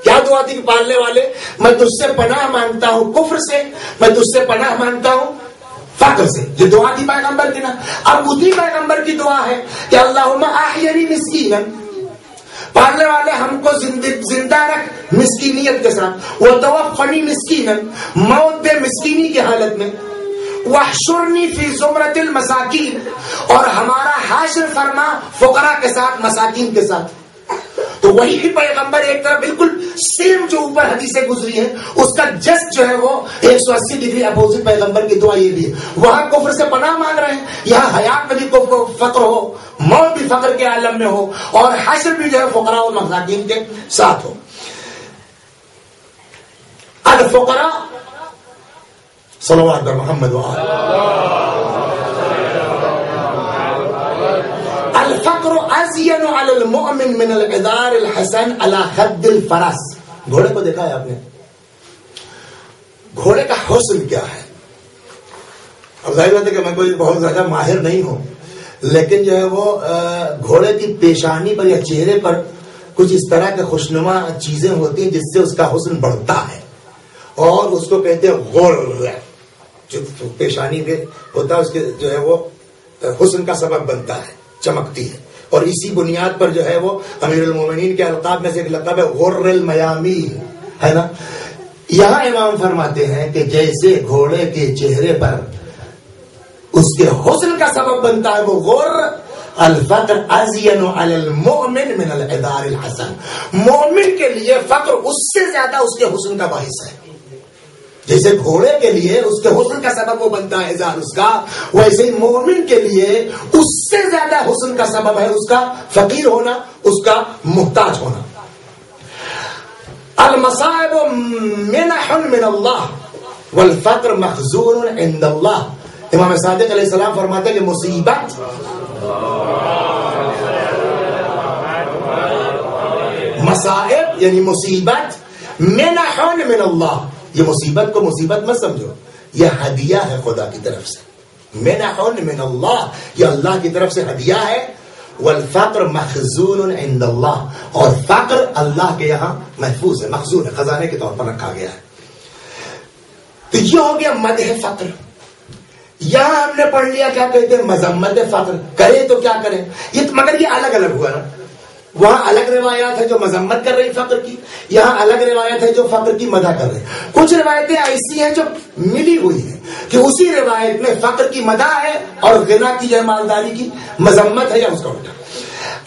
کیا دعا تھی پالنے والے؟ میں تجھ سے پناہ مانگتا ہوں کفر سے، میں تجھ سے پناہ مانگتا ہوں فقر سے. یہ دعا تھی پیغمبر کی نا. اب اسی پیغمبر کی دعا ہے کہ اللہم احینی مسکینا، پالنے والے ہم کو زندہ رکھ مسکینیت کے ساتھ، وتوفنی مسکینا، موت دے مسکینی کی حالت میں، واحشرنی فی زمرۃ المساکین، اور ہمارا حشر فرما فقراء کے ساتھ، مساکین کے ساتھ. تو وہی پیغمبر ایک طرف بالکل سیم جو اوپر حدیثیں گزری ہیں اس کا جسٹ جو ہے وہ 180 ڈگری اپوزٹ پیغمبر کی دعا یہ بھی ہے. وہاں کفر سے پناہ مانگ رہے ہیں، یہاں حیات میں بھی فقر ہو، موت بھی فقر کے عالم میں ہو، اور حشر بھی جو ہے فقراء و مساکین کے ساتھ ہو. الفقراء صلوات محمد الفقر ازین علی المؤمن من العذار الحسن علی خد الفرس. گھوڑے کو دیکھا ہے آپ نے؟ گھوڑے کا حسن کیا ہے؟ اب ظاہر بات ہے کہ میں کوئی بہت زیادہ ماہر نہیں ہوں، لیکن جو ہے وہ گھوڑے کی پیشانی پر یا چہرے پر کچھ اس طرح کے خوشنما چیزیں ہوتی ہیں جس سے اس کا حسن بڑھتا ہے، اور اس کو کہتے ہیں غر. جو پیشانی پہ ہوتا ہے اس کے جو ہے وہ حسن کا سبب بنتا ہے، چمکتی ہے. اور اسی بنیاد پر جو ہے وہ امیر المومنین کے القاب میں سے ایک لقب ہے غر المیامین، ہے نا. یہاں امام فرماتے ہیں کہ جیسے گھوڑے کے چہرے پر اس کے حسن کا سبب بنتا ہے وہ غر، الفقر ازین علی المؤمن من العذار الحسن، مومن کے لیے فقر اس سے زیادہ اس کے حسن کا باعث ہے. جیسے گھوڑے کے لیے اس کے حسن کا سبب وہ بنتا ہے ازار اس کا، ویسے ہی مومن کے لیے اس سے زیادہ حسن کا سبب ہے اس کا فقیر ہونا، اس کا محتاج ہونا. المصائب منح من اللہ والفقر مخزون عند اللہ. امام صادق علیہ السلام فرماتے ہیں کہ مصیبت مصائب یعنی مصیبت منح من اللہ، یہ مصیبت کو مصیبت مت سمجھو، یہ ہدیہ ہے خدا کی طرف سے. منح من اللہ، یہ اللہ کی طرف سے ہدیہ ہے. والفقر مخزون عند اللہ، اور فقر اللہ کے یہاں محفوظ ہے، مخزون ہے، خزانے کے طور پر رکھا گیا ہے. تو یہ ہو گیا مدح فقر. یہاں ہم نے پڑھ لیا کیا کہتے ہیں مذمت فقر. کرے تو کیا کریں، یہ مگر یہ الگ الگ ہوا نا. وہاں الگ روایات ہے جو مذمت کر رہی فقر کی، یہاں الگ روایت ہے جو فقر کی مدح کر رہی. کچھ روایتیں ایسی ہیں جو ملی ہوئی ہیں کہ اسی روایت میں فقر کی مدح ہے اور غنا کی یا مالداری کی مذمت ہے یا اس کا الٹا.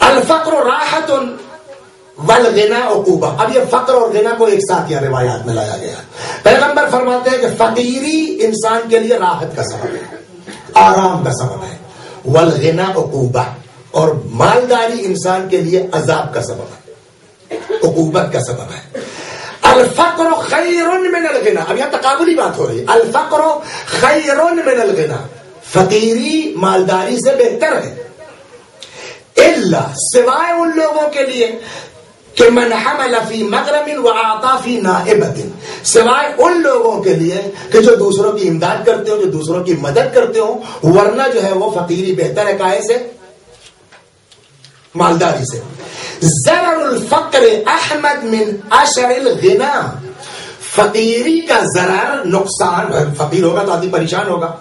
الفقر راحت والغنا عقوبہ. اب یہ فقر اور غنا کو ایک ساتھ یا روایات میں لایا گیا. پیغمبر فرماتے ہیں کہ فقیری انسان کے لیے راحت کا سبب ہے، آرام کا سبب ہے. والغنا عقوبہ، اور مالداری انسان کے لیے عذاب کا سبب ہے، عقوبت کا سبب ہے. الفقر خیر من الغنا. اب یہاں تقابلی بات ہو رہی ہے. الفقر خیر من الغنا، فقیری مالداری سے بہتر ہے. الا، سوائے ان لوگوں کے لیے کہ من حمل فی مغرم واعطى فی نائبۃ، سوائے ان لوگوں کے لیے کہ جو دوسروں کی امداد کرتے ہو، جو دوسروں کی مدد کرتے ہو. ورنہ جو ہے وہ فقیری بہتر ہے. کائے سے؟ مالداری سے. ضرر الفقر احمد من اشر الغنا. فقیری کا ضرر، نقصان، فقیر ہوگا تو آدمی پریشان ہوگا.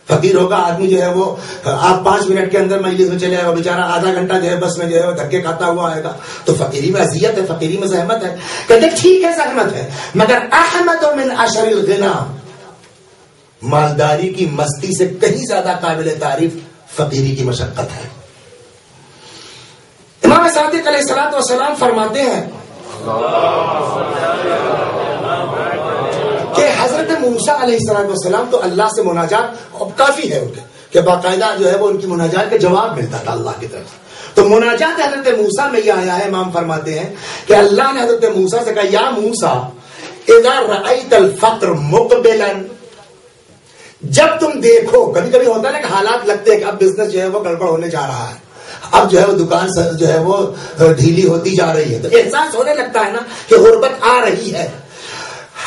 فقیر ہوگا آدمی جو ہے وہ آپ 5 منٹ کے اندر مجلس میں چلے آئے، وہ بیچارہ آدھا گھنٹہ جو ہے بس میں جو ہے وہ دھکے کھاتا ہوا آئے گا. تو فقیری میں اذیت ہے، فقیری میں زحمت ہے. کہتے ٹھیک ہے زحمت ہے، مگر احمد من اشر الغنا، مالداری کی مستی سے کہیں زیادہ قابل تعریف فقیری کی مشقت ہے. امام صادق علیہ الصلوۃ والسلام فرماتے ہیں کہ حضرت موسیٰ علیہ السلام تو اللہ سے مناجات اب کافی ہے ان کے کہ باقاعدہ جو ہے وہ ان کی مناجات کا جواب ملتا تھا اللہ کی طرف. تو مناجات حضرت موسیٰ میں یہ آیا ہے، امام فرماتے ہیں کہ اللہ نے حضرت موسیٰ سے کہا یا موسیٰ اذا رأیت الفقر مقبلا، جب تم دیکھو، کبھی کبھی ہوتا ہے نا کہ حالات لگتے ہیں کہ اب بزنس جو ہے وہ گڑبڑ ہونے جا رہا ہے، اب جو ہے وہ دکان جو ہے وہ ڈھیلی ہوتی جا رہی ہے، تو احساس ہونے لگتا ہے نا کہ غربت آ رہی ہے.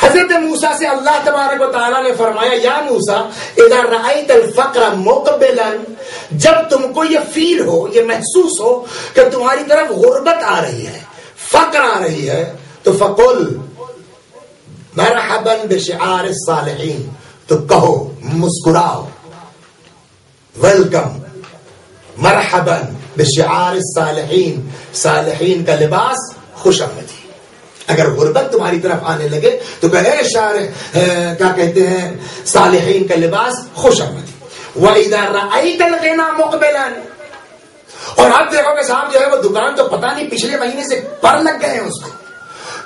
حضرت موسیٰ سے اللہ تبارک و تعالیٰ نے فرمایا یا موسیٰ اذا رأیت الفقر مقبلا، جب تم کو یہ فیل ہو، یہ محسوس ہو کہ تمہاری طرف غربت آ رہی ہے، فقر آ رہی ہے، تو فقل مرحبا بشعار الصالحین، تو کہو، مسکراؤ، ویلکم، مرحبا بشعار الصالحین، صالحین کا لباس خوش آمدید. اگر غربت تمہاری طرف آنے لگے تو کہے شعر کیا کہتے ہیں، صالحین کا لباس خوش آمدید. وَإِذَا رَأَيْتَ الْغِنَى مُقْبِلًا، اور اب دیکھو کہ صاحب جو ہے وہ دکان تو پتہ نہیں پچھلے مہینے سے پر لگ گئے ہیں اس کو.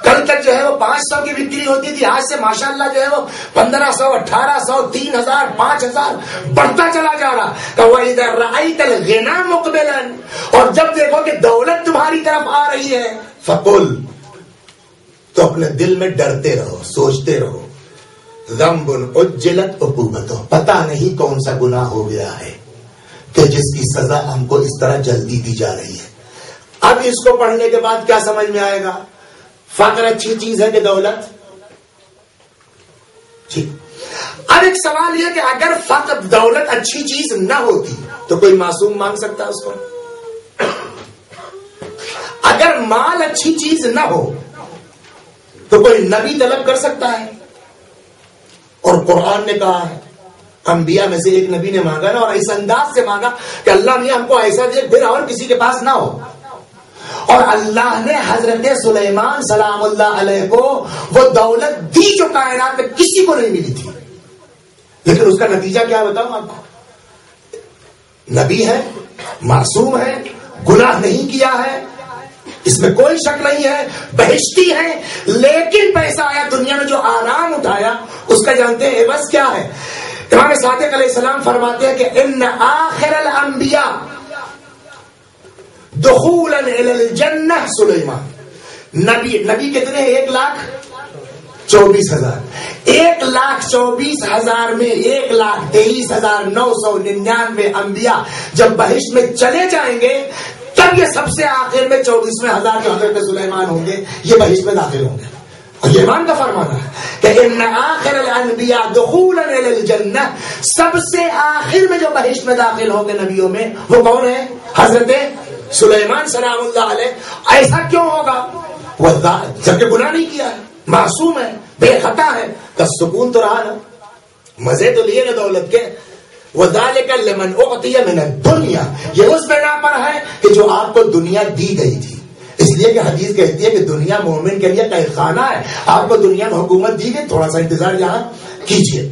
کل تک جو ہے وہ 500 کی بکری ہوتی تھی، آج سے ماشاءاللہ جو ہے وہ 1500، 1800، 3000، 5000 بڑھتا چلا جا رہا. تو وَإِذَا رَأَيْتَ الْغِنَى مُقْبِلًا، اور جب دیکھو کہ دولت تمہاری طرف آ رہی ہے، فَقُلْ، تو اپنے دل میں ڈرتے رہو، سوچتے رہو، ذنب عجلت عقوبتہ، پتہ نہیں کون سا گناہ ہو گیا ہے کہ جس کی سزا ہم کو اس طرح جلدی دی جا رہی ہے. اب اس کو پڑھنے کے بعد کیا سمجھ میں آئے گا؟ فقر اچھی چیز ہے کہ دولت؟ ٹھیک. اب ایک سوال یہ کہ اگر فقر دولت اچھی چیز نہ ہوتی تو کوئی معصوم مانگ سکتا اس کو؟ اگر مال اچھی چیز نہ ہو تو کوئی نبی طلب کر سکتا ہے؟ اور قرآن نے کہا ہے، انبیاء میں سے ایک نبی نے مانگا نا، اور اس انداز سے مانگا کہ اللہ نے ہم کو ایسا دے پھر اور کسی کے پاس نہ ہو. اور اللہ نے حضرت سلیمان سلام اللہ علیہ کو وہ دولت دی جو کائنات میں کسی کو نہیں ملی تھی. لیکن اس کا نتیجہ کیا بتاؤں آپ کو؟ نبی ہے، معصوم ہے، گناہ نہیں کیا ہے، اس میں کوئی شک نہیں ہے، بہشتی ہے، لیکن پیسہ آیا دنیا میں جو آرام اٹھایا اس کا جانتے ہیں عوض کیا ہے؟ امام صادق علیہ السلام فرماتے ہیں کہ ان آخر الانبیاء دخولا الی الجنہ سلیمان. نبی کتنے ہیں؟ 1,24,000. 1,24,000 میں 1,23,999 انبیاء جب بہشت میں چلے جائیں گے تب یہ سب سے آخر میں 24,000 جو حضرت سلیمان ہوں گے یہ بہشت میں داخل ہوں گے. اور یہ ایمان کا فرمانا ہے کہ ان آخر الانبیاء دخولا الی الجنہ، سب سے آخر میں جو بہشت میں داخل ہوں گے نبیوں میں وہ کون ہے؟ حضرت سلیمان سلام اللہ علیہ ایسا کیوں ہوگا؟ وہ جبکہ گناہ نہیں کیا ہے، معصوم ہے، بے خطا ہے، تو سکون تو رہا نا، مزے تو لیے نا دولت کے. وَذَلِكَ لِمَنْ أُعْطِيَ مِنَ الدُّنْيَا، یہ اس بنا پر ہے کہ جو آپ کو دنیا دی گئی تھی. اس لیے کہ حدیث کہتی ہے کہ دنیا مومن کے لیے قید خانہ ہے. آپ کو دنیا میں حکومت دی گئی، تھوڑا سا انتظار یہاں کیجیے.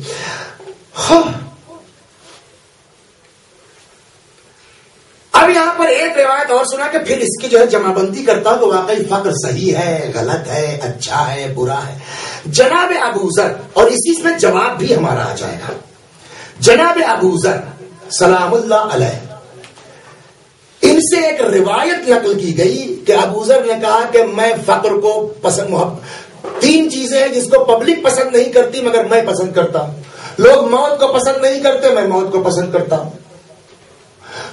اب یہاں پر ایک روایت اور سنا کہ پھر اس کی جو ہے جمع بندی کرتا تو واقعی فقر صحیح ہے، غلط ہے، اچھا ہے، برا ہے. جناب ابو ذر، اور اسی میں جواب بھی ہمارا آ جائے گا. جناب ابو ذر سلام اللہ علیہ، ان سے ایک روایت نقل کی گئی کہ ابو ذر نے کہا کہ میں فقر کو پسند، تین چیزیں ہیں جس کو پبلک پسند نہیں کرتی مگر میں پسند کرتا ہوں. لوگ موت کو پسند نہیں کرتے، میں موت کو پسند کرتا ہوں.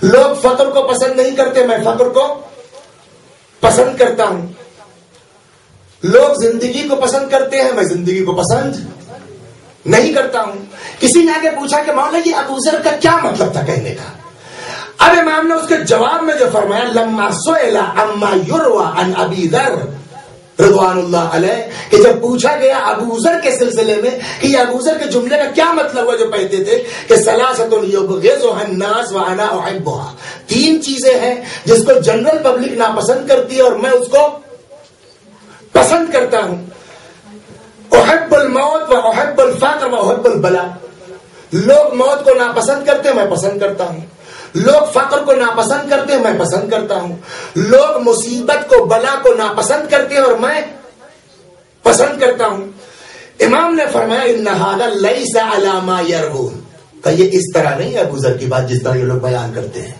لوگ فقر کو پسند نہیں کرتے، میں فقر کو پسند کرتا ہوں. لوگ زندگی کو پسند کرتے ہیں، میں زندگی کو پسند نہیں کرتا ہوں. کسی نے آگے پوچھا کہ مولا یہ ابو ذر کا کیا مطلب تھا کہنے کا؟ اب امام نے اس کے جواب میں جو فرمایا، لما سئل عما یروى عن ابی ذر رضوان اللہ علیہ، کہ جب پوچھا گیا ابو ذر کے سلسلے میں کہ یہ ابو ذر کے جملے کا کیا مطلب ہوا جو کہتے تھے کہ ثلاثۃ یبغضها الناس وانا احبها، تین چیزیں ہیں جس کو جنرل پبلک ناپسند کرتی ہے اور میں اس کو پسند کرتا ہوں. احب الموت و احب الفقر و احب البلاء، لوگ موت کو ناپسند کرتے ہیں، میں پسند کرتا ہوں. لوگ فقر کو ناپسند کرتے ہیں، میں پسند کرتا ہوں. لوگ مصیبت کو، بلا کو ناپسند کرتے ہیں اور میں پسند کرتا ہوں. امام نے فرمایا ان ھذا لیس علی ما یروون، کہ یہ اس طرح نہیں ہے ابو ذر کی بات جس طرح یہ لوگ بیان کرتے ہیں.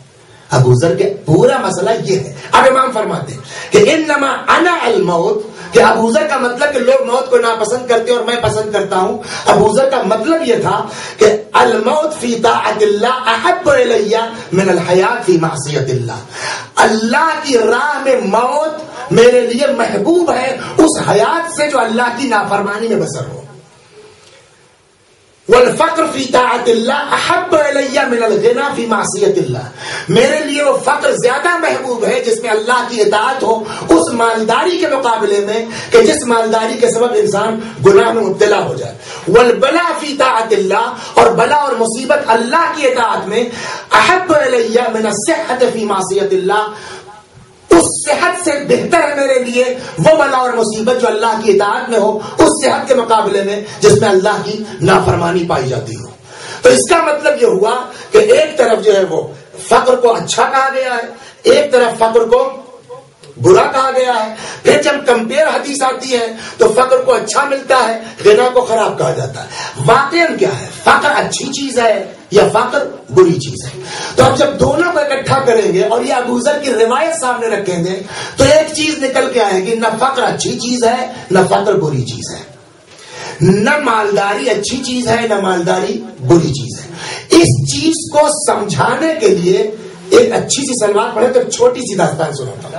ابو ذر کے پورا مسئلہ یہ ہے. اب امام فرماتے ہیں کہ انما انا الموت، کہ ابو ذر کا مطلب کہ لوگ موت کو ناپسند کرتے ہیں اور میں پسند کرتا ہوں. ابو ذر کا مطلب یہ تھا کہ الموت فی طاعت اللہ احب الی من الحیات فی معصیت اللہ، اللہ کی راہ میں موت میرے لیے محبوب ہے اس حیات سے جو اللہ کی نافرمانی میں بسر ہو. والفقر فی طاعت اللہ احب الی من الغنى فی معصیت اللہ، میرے لیے وہ فقر زیادہ محبوب ہے جس میں اللہ کی اطاعت ہو اس مالداری کے مقابلے میں کہ جس مالداری کے سبب انسان گناہ میں مبتلا ہو جائے. والبلاء فی طاعت اللہ، اور بلا اور مصیبت اللہ کی اطاعت میں احب الی من الصحۃ فی معصیت اللہ، اس صحت سے بہتر ہے میرے لیے وہ بلا اور مصیبت جو اللہ کی اطاعت میں ہو اس صحت کے مقابلے میں جس میں اللہ کی نافرمانی پائی جاتی ہو. تو اس کا مطلب یہ ہوا کہ ایک طرف جو ہے وہ فقر کو اچھا کہا گیا ہے، ایک طرف فقر کو برا کہا گیا ہے. پھر جب کمپیئر حدیث آتی ہے تو فقر کو اچھا ملتا ہے، غنا کو خراب کہا جاتا ہے. واقعاً کیا ہے، فقر اچھی چیز ہے یا فقر بری چیز ہے؟ تو اب جب دونوں کو اکٹھا کریں گے اور یہ ابو ذر کی روایت سامنے رکھیں گے تو ایک چیز نکل کے آئے گی، نہ فقر اچھی چیز ہے نہ فقر بری چیز ہے، نہ مالداری اچھی چیز ہے نہ مالداری بری چیز ہے. اس چیز کو سمجھانے کے لیے ایک اچھی سی سلوات پڑھے تو چھوٹی سی داستان سناتا ہوں.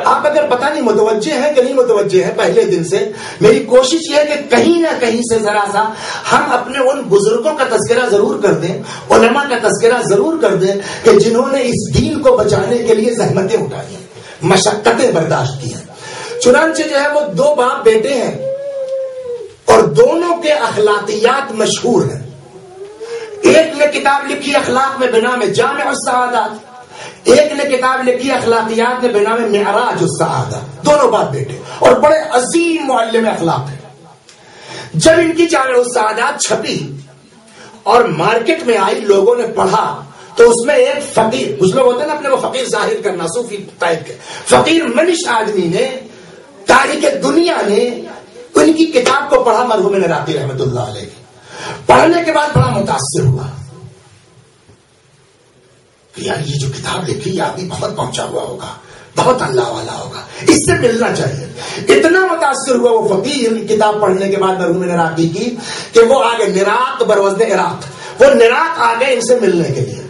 آپ اگر پتہ نہیں متوجہ ہے کہ نہیں متوجہ ہے، پہلے دن سے میری کوشش یہ ہے کہ کہیں نہ کہیں سے ذرا سا ہم اپنے ان بزرگوں کا تذکرہ ضرور کر دیں، علماء کا تذکرہ ضرور کر دیں کہ جنہوں نے اس دین کو بچانے کے لیے زحمتیں اٹھائی ہیں، مشقتیں برداشت کی ہیں. چنانچہ جو ہے وہ دو باپ بیٹے ہیں اور دونوں کے اخلاقیات مشہور ہیں. ایک نے کتاب لکھی اخلاق میں بنا میں جامع السعادات، ایک نے کتاب لکھی اخلاقیات میں بنا میں معراج السعادات. دونوں باپ بیٹے اور بڑے عظیم معلم اخلاق ہیں. جب ان کی جامع السعادات چھپی اور مارکیٹ میں آئی، لوگوں نے پڑھا تو اس میں ایک فقیر، کچھ لوگ ہوتے ہیں نا اپنے کو فقیر ظاہر کرنا، صوفی ٹائپ کے، فقیر منش آدمی نے، تاریخ دنیا نے ان کی کتاب کو پڑھا، مرحوم عراقی رحمت اللہ علیہ. پڑھنے کے بعد بڑا متاثر ہوا کہ یار یہ جو کتاب لکھی یہ آدمی بہت پہنچا ہوا ہوگا، بہت اللہ والا ہوگا، اس سے ملنا چاہیے. اتنا متاثر ہوا وہ فقیر کتاب پڑھنے کے بعد مرحوم عراقی کی کہ وہ آگے نراق بروزن عراق، وہ نراق آ گئے ان سے ملنے کے لیے.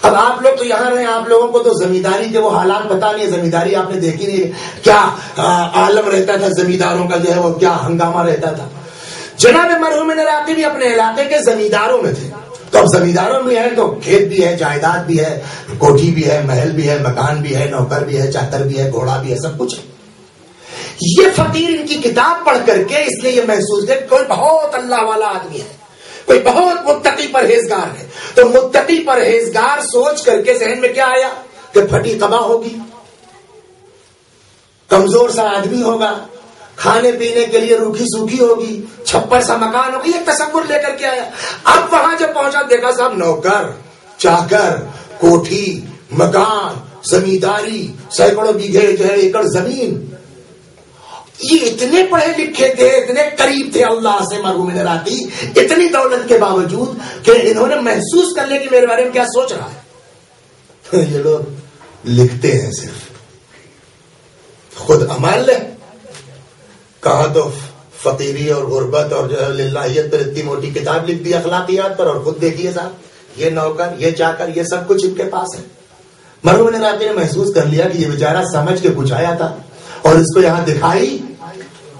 اب آپ لوگ تو یہاں رہے، آپ لوگوں کو تو زمینداری کے وہ حالات پتا نہیں ہے، زمینداری آپ نے دیکھی نہیں، کیا عالم رہتا تھا زمینداروں کا، جو ہے وہ کیا ہنگامہ رہتا تھا. جناب مرحوم عراقی بھی اپنے علاقے کے زمینداروں میں تھے. تو اب زمینداروں میں ہے تو کھیت بھی ہے، جائیداد بھی ہے، کوٹھی بھی ہے، محل بھی ہے، مکان بھی ہے، نوکر بھی ہے، چاکر بھی ہے، گھوڑا بھی ہے، سب کچھ ہے۔ یہ فقیر ان کی کتاب پڑھ کر کے اس لیے یہ محسوس ہے کوئی بہت اللہ والا آدمی ہے، کوئی بہت متقی پرہیزگار ہے۔ تو متقی پرہیزگار سوچ کر کے ذہن میں کیا آیا کہ پھٹی قبا ہوگی، کمزور سا آدمی ہوگا، کھانے پینے کے لیے روکھی سوکھی ہوگی، چھپر سا مکان ہوگی، یہ تصور لے کر کے آیا۔ اب وہاں جب پہنچا دیکھا صاحب نوکر، چاکر، کوٹھی، مکان، زمینداری، سینکڑوں بیگھے جو ہے ایکڑ زمین، یہ اتنے پڑھے لکھے تھے، اتنے قریب تھے اللہ سے مرحوم نراقی، اتنی دولت کے باوجود کہ انہوں نے محسوس کر لیا کہ میرے بارے میں کیا سوچ رہا ہے۔ یہ لوگ لکھتے ہیں صرف، خود عمل ہے کہا تو فقیری اور غربت اور جو ہے للہیت پر اتنی موٹی کتاب لکھ دی اخلاقیات پر، اور خود دیکھیے صاحب یہ نوکر، یہ چاکر، یہ سب کچھ ان کے پاس ہے۔ مرحوم نراقی نے محسوس کر لیا کہ یہ بیچارہ سمجھ کے کچھ آیا تھا اور اس کو یہاں دکھائی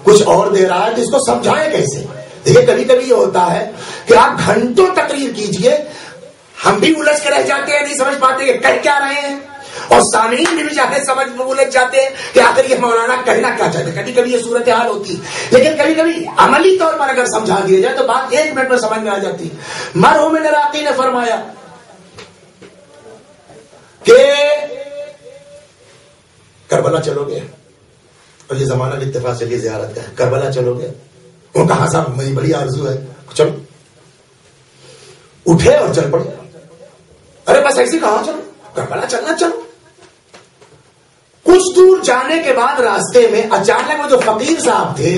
کچھ اور دے رہا ہے، تو اس کو سمجھائے کیسے؟ دیکھیے کبھی کبھی یہ ہوتا ہے کہ آپ گھنٹوں تقریر کیجئے، ہم بھی الجھ کے رہ جاتے ہیں، نہیں سمجھ پاتے کہ کہہ کیا رہے ہیں، اور سامعین بھی چاہے سمجھ میں الجھ جاتے ہیں کہ آخر یہ مولانا کہنا کیا چاہتے ہیں۔ کبھی کبھی یہ صورتحال ہوتی ہے، لیکن کبھی کبھی عملی طور پر اگر سمجھا دیا جائے تو بات 1 منٹ میں سمجھ میں آ جاتی ہے۔ مرحوم نراقی نے فرمایا کہ کربلا چلو گے، اور یہ زمانہ بھی اتفاق چلیے زیارت کا ہے، کربلا چلو گے؟ وہ کہا صاحب میری بڑی آرزو ہے، چلو۔ اٹھے اور چل پڑے۔ ارے بس ایسے کہاں چلو، کربلا چلنا چلو۔ کچھ دور جانے کے بعد راستے میں اچانک وہ جو فقیر صاحب تھے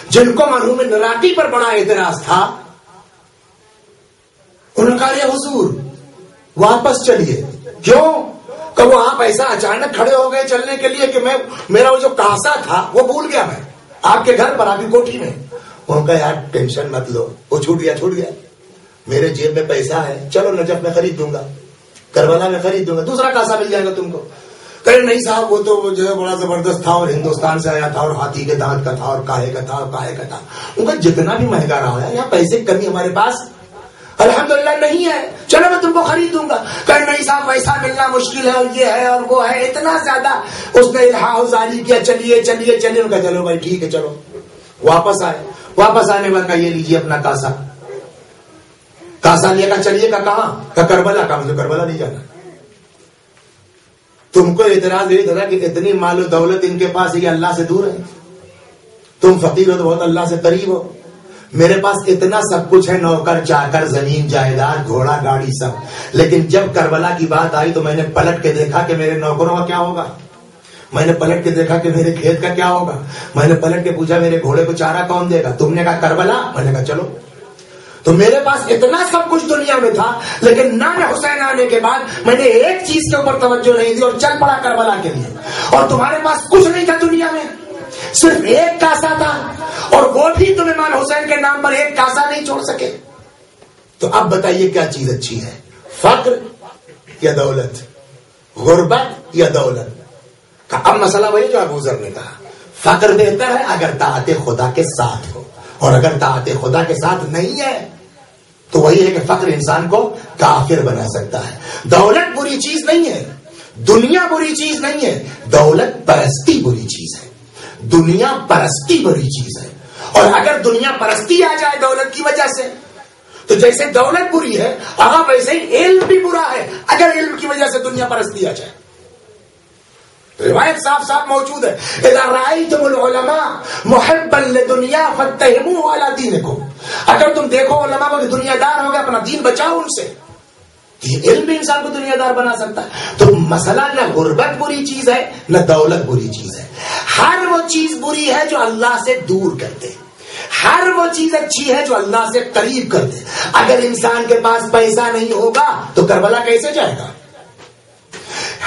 جن کو مرحوم نراقی پر بڑا اعتراض تھا، انہوں نے کہا یہ حضور واپس چلیے۔ کیوں؟ کہ وہ آپ ایسا اچانک کھڑے ہو گئے چلنے کے لیے کہ میرا وہ جو کاسا تھا وہ بھول گیا میں آپ کے گھر پر، آپ کی کوٹھی میں۔ انہوں نے کہا یار ٹینشن مت لو، وہ چھوٹ گیا، میرے جیب میں پیسہ ہے، چلو نجف میں خرید دوں گا، کربلا میں خرید دوں گا، دوسرا کاسا مل جائے گا تم کو۔ کہ نہیں صاحب وہ تو جو ہے بڑا زبردست تھا اور ہندوستان سے آیا تھا اور ہاتھی کے دانت کا تھا اور کاہے کا تھا اور کاہے کا تھا۔ ان کا جتنا بھی مہنگا رہا ہے، یہاں پیسے کی کمی ہمارے پاس الحمدللہ نہیں ہے، چلو میں تم کو خرید دوں گا۔ کہ نہیں صاحب ویسا ملنا مشکل ہے اور یہ ہے اور وہ ہے، اتنا زیادہ اس نے الحاح ظاہر کیا، چلیے چلیے چلیے۔ ان کا چلو بھائی ٹھیک ہے چلو۔ واپس آئے، واپس آنے کے بعد کہا یہ لیجیے اپنا کاسا۔ کاسا لیا، کہا چلیے کا کہاں؟ کہ کربلا کا، مجھے کربلا نہیں جانا۔ تم کو اعتراض یہ تھا کہ اتنی مال و دولت ان کے پاس ہے، یہ اللہ سے دور ہے، تم فقیر ہو تو بہت اللہ سے قریب ہو۔ میرے پاس اتنا سب کچھ ہے، نوکر چاکر، زمین جائیداد، گھوڑا گاڑی سب، لیکن جب کربلا کی بات آئی تو میں نے پلٹ کے دیکھا کہ میرے نوکروں کا کیا ہوگا، میں نے پلٹ کے دیکھا کہ میرے کھیت کا کیا ہوگا، میں نے پلٹ کے پوچھا میرے گھوڑے کو چارہ کون دے گا، تم نے کہا کربلا، میں نے کہا چلو۔ تو میرے پاس اتنا سب کچھ دنیا میں تھا، لیکن نام حسین آنے کے بعد میں نے ایک چیز کے اوپر توجہ نہیں دی اور چل پڑا کربلا کے لیے۔ اور تمہارے پاس کچھ نہیں تھا دنیا میں، صرف ایک کاسا تھا، اور وہ بھی تم امام حسین کے نام پر ایک کاسا نہیں چھوڑ سکے۔ تو اب بتائیے کیا چیز اچھی ہے، فقر یا دولت، غربت یا دولت؟ اب مسئلہ وہی جو ابو ذر نے کہا، فقر بہتر ہے اگر طاعت خدا کے ساتھ ہو، اور اگر طاعت خدا کے ساتھ نہیں ہے تو وہی ہے کہ فقر انسان کو کافر بنا سکتا ہے۔ دولت بری چیز نہیں ہے، دنیا بری چیز نہیں ہے، دولت پرستی بری چیز ہے، دنیا پرستی بری چیز ہے۔ اور اگر دنیا پرستی آ جائے دولت کی وجہ سے، تو جیسے دولت بری ہے آپ ویسے ہی علم بھی برا ہے اگر علم کی وجہ سے دنیا پرستی آ جائے۔ روایت صاف صاف موجود ہے، اذا رأيتم العلماء محبا للدنيا فاتهموه على دينكم، اگر تم دیکھو علماء کو دنیا دار ہو گئے اپنا دین بچاؤ ان سے۔ یہ علم بھی انسان کو دنیا دار بنا سکتا ہے۔ تو مسئلہ نہ غربت بری چیز ہے نہ دولت بری چیز ہے، ہر وہ چیز بری ہے جو اللہ سے دور کر دے، ہر وہ چیز اچھی ہے جو اللہ سے قریب کر دے۔ اگر انسان کے پاس پیسہ نہیں ہوگا تو کربلا کیسے جائے گا؟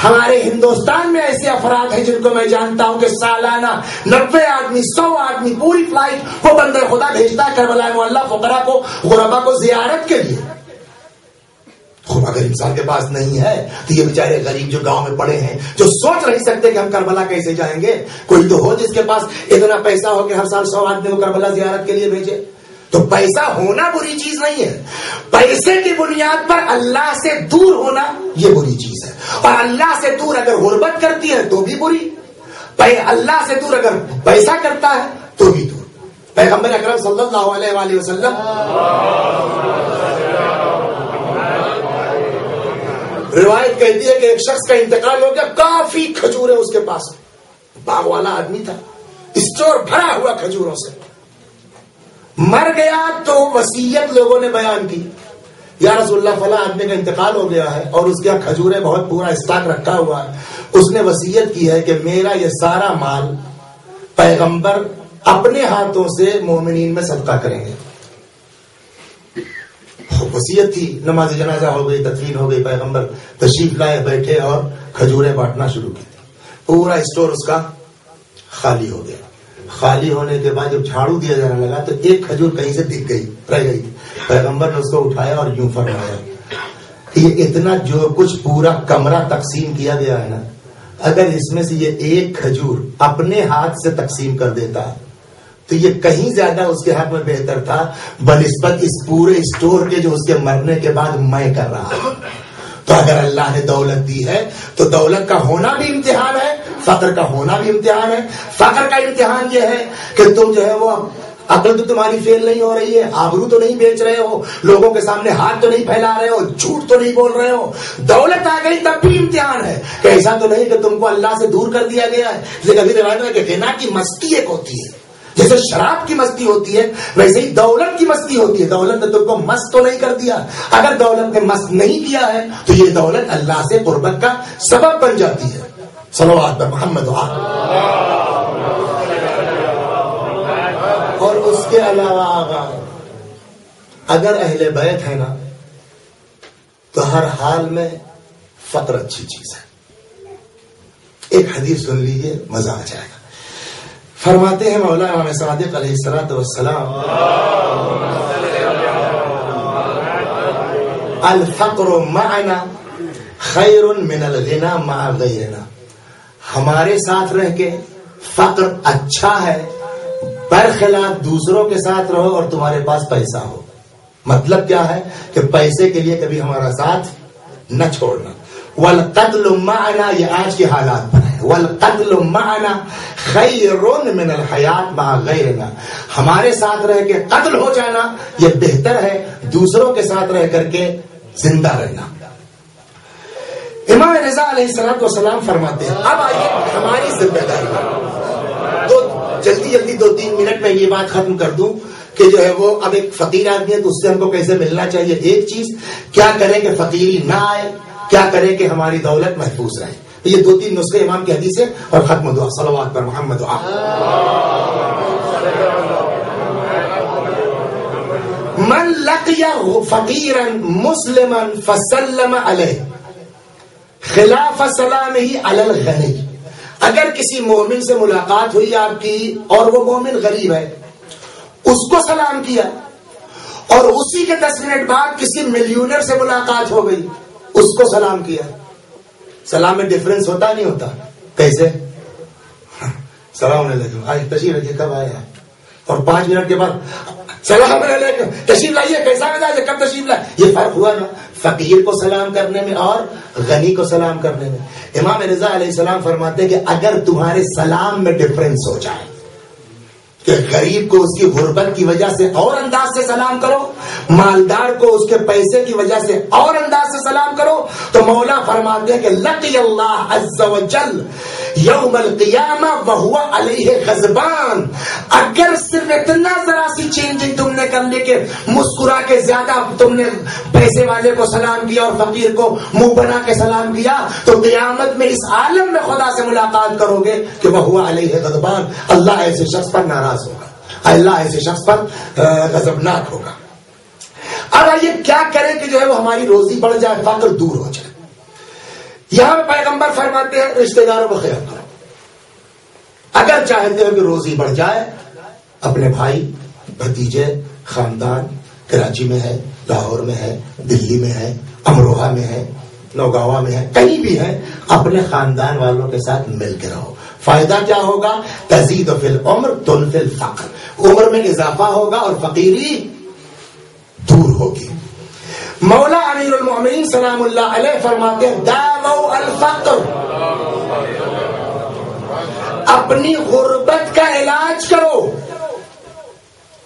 ہمارے ہندوستان میں ایسے افراد ہیں جن کو میں جانتا ہوں کہ سالانہ 90 آدمی 100 آدمی پوری فلائٹ وہ بندے خدا بھیجتا ہے کربلا معلیٰ فقراء کو غربا کو زیارت کے لیے۔ خب اگر انسان کے پاس نہیں ہے تو یہ بیچارے غریب جو گاؤں میں پڑے ہیں جو سوچ نہیں سکتے کہ ہم کربلا کیسے جائیں گے، کوئی تو ہو جس کے پاس اتنا پیسہ ہو کہ ہر سال 100 آدمی کو کربلا زیارت کے لیے بھیجے۔ تو پیسہ ہونا بری چیز نہیں ہے، پیسے کی بنیاد پر اللہ سے دور ہونا یہ بری چیز ہے، اور اللہ سے دور اگر غربت کرتی ہے تو بھی بری، اللہ سے دور اگر پیسہ کرتا ہے تو بھی دور۔ پیغمبر اکرم صلی اللہ علیہ وآلہ وسلم روایت کہتی ہے کہ ایک شخص کا انتقال ہو گیا، کافی کھجوریں اس کے پاس، باغ والا آدمی تھا، اسٹور بھرا ہوا کھجوروں سے، مر گیا تو وصیت لوگوں نے بیان کی، یا رسول اللہ فلاں آدمی کا انتقال ہو گیا ہے اور اس کے یہاں کھجوریں بہت پورا اسٹاک رکھا ہوا ہے، اس نے وصیت کی ہے کہ میرا یہ سارا مال پیغمبر اپنے ہاتھوں سے مومنین میں صدقہ کریں گے۔ وصیت تھی، نماز جنازہ ہو گئی، تدفین ہو گئی، پیغمبر تشریف لائے، بیٹھے اور کھجوریں بانٹنا شروع کی، پورا اسٹور اس کا خالی ہو گیا۔ خالی ہونے کے بعد جب جھاڑو دیا جانے لگا تو ایک کھجور کہیں سے دکھ گئی، رہ گئی، پیغمبر نے اس کو اٹھایا اور یوں فرمایا کہ یہ اتنا جو کچھ پورا کمرہ تقسیم کیا گیا ہے نا، اگر اس میں سے یہ ایک کھجور اپنے ہاتھ سے تقسیم کر دیتا تو یہ کہیں زیادہ اس کے حق میں بہتر تھا بنسبت اس پورے اسٹور کے جو اس کے مرنے کے بعد میں کر رہا ہوں۔ تو اگر اللہ نے دولت دی ہے تو دولت کا ہونا بھی امتحان ہے، فقر کا ہونا بھی امتحان ہے۔ فقر کا امتحان یہ ہے کہ تم جو ہے وہ عقل تو تمہاری فیل نہیں ہو رہی ہے، آبرو تو نہیں بیچ رہے ہو، لوگوں کے سامنے ہاتھ تو نہیں پھیلا رہے ہو، جھوٹ تو نہیں بول رہے ہو۔ دولت آ گئی تب بھی امتحان ہے کہ ایسا تو نہیں کہ تم کو اللہ سے دور کر دیا گیا ہے۔ جیسے کبھی روایت میں کہ غنا کی مستی ایک ہوتی ہے، جیسے شراب کی مستی ہوتی ہے ویسے ہی دولت کی مستی ہوتی ہے۔ دولت نے تم کو مست تو نہیں کر دیا، اگر دولت نے مست نہیں کیا ہے تو یہ دولت اللہ سے قربت کا سبب بن جاتی ہے۔ صلوات پر محمد اور اس کے علاوہ آقا اگر اہل بیت ہے نا تو ہر حال میں فقر اچھی چیز ہے۔ ایک حدیث سن لیجیے، مزہ آ جائے گا۔ فرماتے ہیں مولا امام صادق علیہ الصلوۃ والسلام، الفقر معنا خیر من الغنى مع غیرنا، ہمارے ساتھ رہ کے فقر اچھا ہے برخلاف دوسروں کے ساتھ رہو اور تمہارے پاس پیسہ ہو۔ مطلب کیا ہے کہ پیسے کے لیے کبھی ہمارا ساتھ نہ چھوڑنا۔ والقتل معنا، یہ آج کے حالات پر ہے، والقتل معنا خیر من الحیات مع غیرنا، ہمارے ساتھ رہ کے قتل ہو جانا یہ بہتر ہے دوسروں کے ساتھ رہ کر کے زندہ رہنا۔ امام رضا علیہ السلام فرماتے ہیں، اب آئیے ہماری ذمہ داری، تو جلدی 2-3 منٹ میں یہ بات ختم کر دوں کہ جو ہے وہ اب ایک فقیر آدمی ہے تو اس سے ہم کو کیسے ملنا چاہیے۔ ایک چیز کیا کریں کہ فقیری نہ آئے، کیا کریں کہ ہماری دولت محفوظ رہے۔ یہ 2-3 نسخے امام کی حدیث ہے اور ختم دعا، صلوات پر محمد من لقی فقیرا مسلما فسلم علیہ خلاف سلامہ علی الغنی، اگر کسی مومن سے ملاقات ہوئی آپ کی اور وہ مومن غریب ہے، اس کو سلام کیا، اور اسی کے 10 منٹ بعد کسی ملیونر سے ملاقات ہو گئی، اس کو سلام کیا۔ سلام میں ڈفرنس ہوتا نہیں ہوتا؟ کیسے؟ سلام علیکم، آج تشریف رکھیے، کب آئے آپ؟ اور 5 منٹ کے بعد سلام علیکم، تشریف لائیے، کیسا مزاج ہے، کب تشریف لائے؟ یہ فرق ہوا نا فقیر کو سلام کرنے میں اور غنی کو سلام کرنے میں۔ امام رضا علیہ السلام فرماتے ہیں کہ اگر تمہارے سلام میں ڈفرنس ہو جائے کہ غریب کو اس کی غربت کی وجہ سے اور انداز سے سلام کرو، مالدار کو اس کے پیسے کی وجہ سے اور انداز سے سلام کرو، تو مولا فرماتے ہیں کہ لقی اللہ عز وجل یوم القیامہ وہو علیہ غضبان، اگر صرف اتنا ذرا سی چینجنگ تم نے کر لی کہ مسکرا کے زیادہ تم نے پیسے والے کو سلام کیا اور فقیر کو منہ بنا کے سلام کیا، تو قیامت میں اس عالم میں خدا سے ملاقات کرو گے کہ وہو علیہ غضبان، اللہ ایسے شخص پر ناراض ہوگا، اللہ ایسے شخص پر غضبناک ہوگا۔ اب آئیے کیا کریں کہ جو ہے وہ ہماری روزی بڑھ جائے، فقر دور ہو جائے۔ یہاں پیغمبر فرماتے ہیں رشتہ داروں کو خیال کرو، اگر چاہتے ہو کہ روزی بڑھ جائے، اپنے بھائی بھتیجے خاندان کراچی میں ہے، لاہور میں ہے، دلی میں ہے، امروہہ میں ہے، نوگاوا میں ہے، کہیں بھی ہے، اپنے خاندان والوں کے ساتھ مل کے رہو. فائدہ کیا ہوگا؟ تزید فی العمر تنفی الفقر، عمر میں اضافہ ہوگا اور فقیری دور ہوگی. مولا امیر المؤمنین سلام اللہ علیہ فرماتے ہیں داو الفقر، اپنی غربت کا علاج کرو.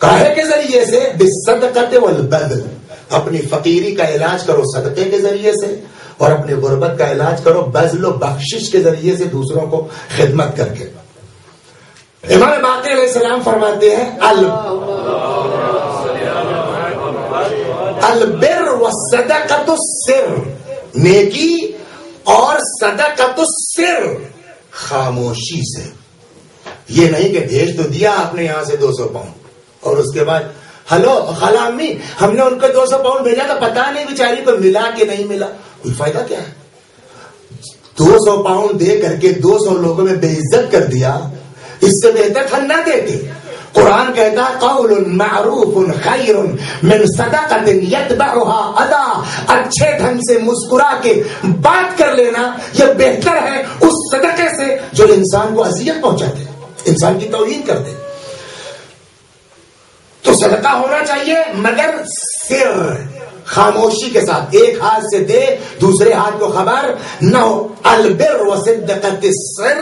کاہے کے ذریعے سے؟ بالصدقۃ والبذل، اپنی فقیری کا علاج کرو صدقے کے ذریعے سے، اور اپنی غربت کا علاج کرو بذل و بخشش کے ذریعے سے، دوسروں کو خدمت کر کے. امام باقر علیہ السلام فرماتے ہیں البر والصدقۃ السر، نیکی اور صدقۃ السر خاموشی سے. یہ نہیں کہ بھیج تو دیا آپ نے یہاں سے 200 پاؤنڈ اور اس کے بعد ہلو خالہ امی ہم نے ان کو 200 پاؤنڈ بھیجا تھا، پتا نہیں بیچاری کو ملا کہ نہیں ملا. کوئی فائدہ کیا ہے؟ 200 پاؤنڈ دے کر کے 200 لوگوں میں بے عزت کر دیا، اس سے بہتر تھا نہ دیتے. قرآن کہتا ہے قول معروف خیر من صدقۃ یتبعها اذی، اچھے ڈھنگ سے مسکرا کے بات کر لینا یہ بہتر ہے اس صدقے سے جو انسان کو اذیت پہنچاتے، انسان کی توہین کر دے. تو صدقہ ہونا چاہیے مگر سر، خاموشی کے ساتھ، ایک ہاتھ سے دے دوسرے ہاتھ کو خبر نہ ہو. البر وصدقۃ السر،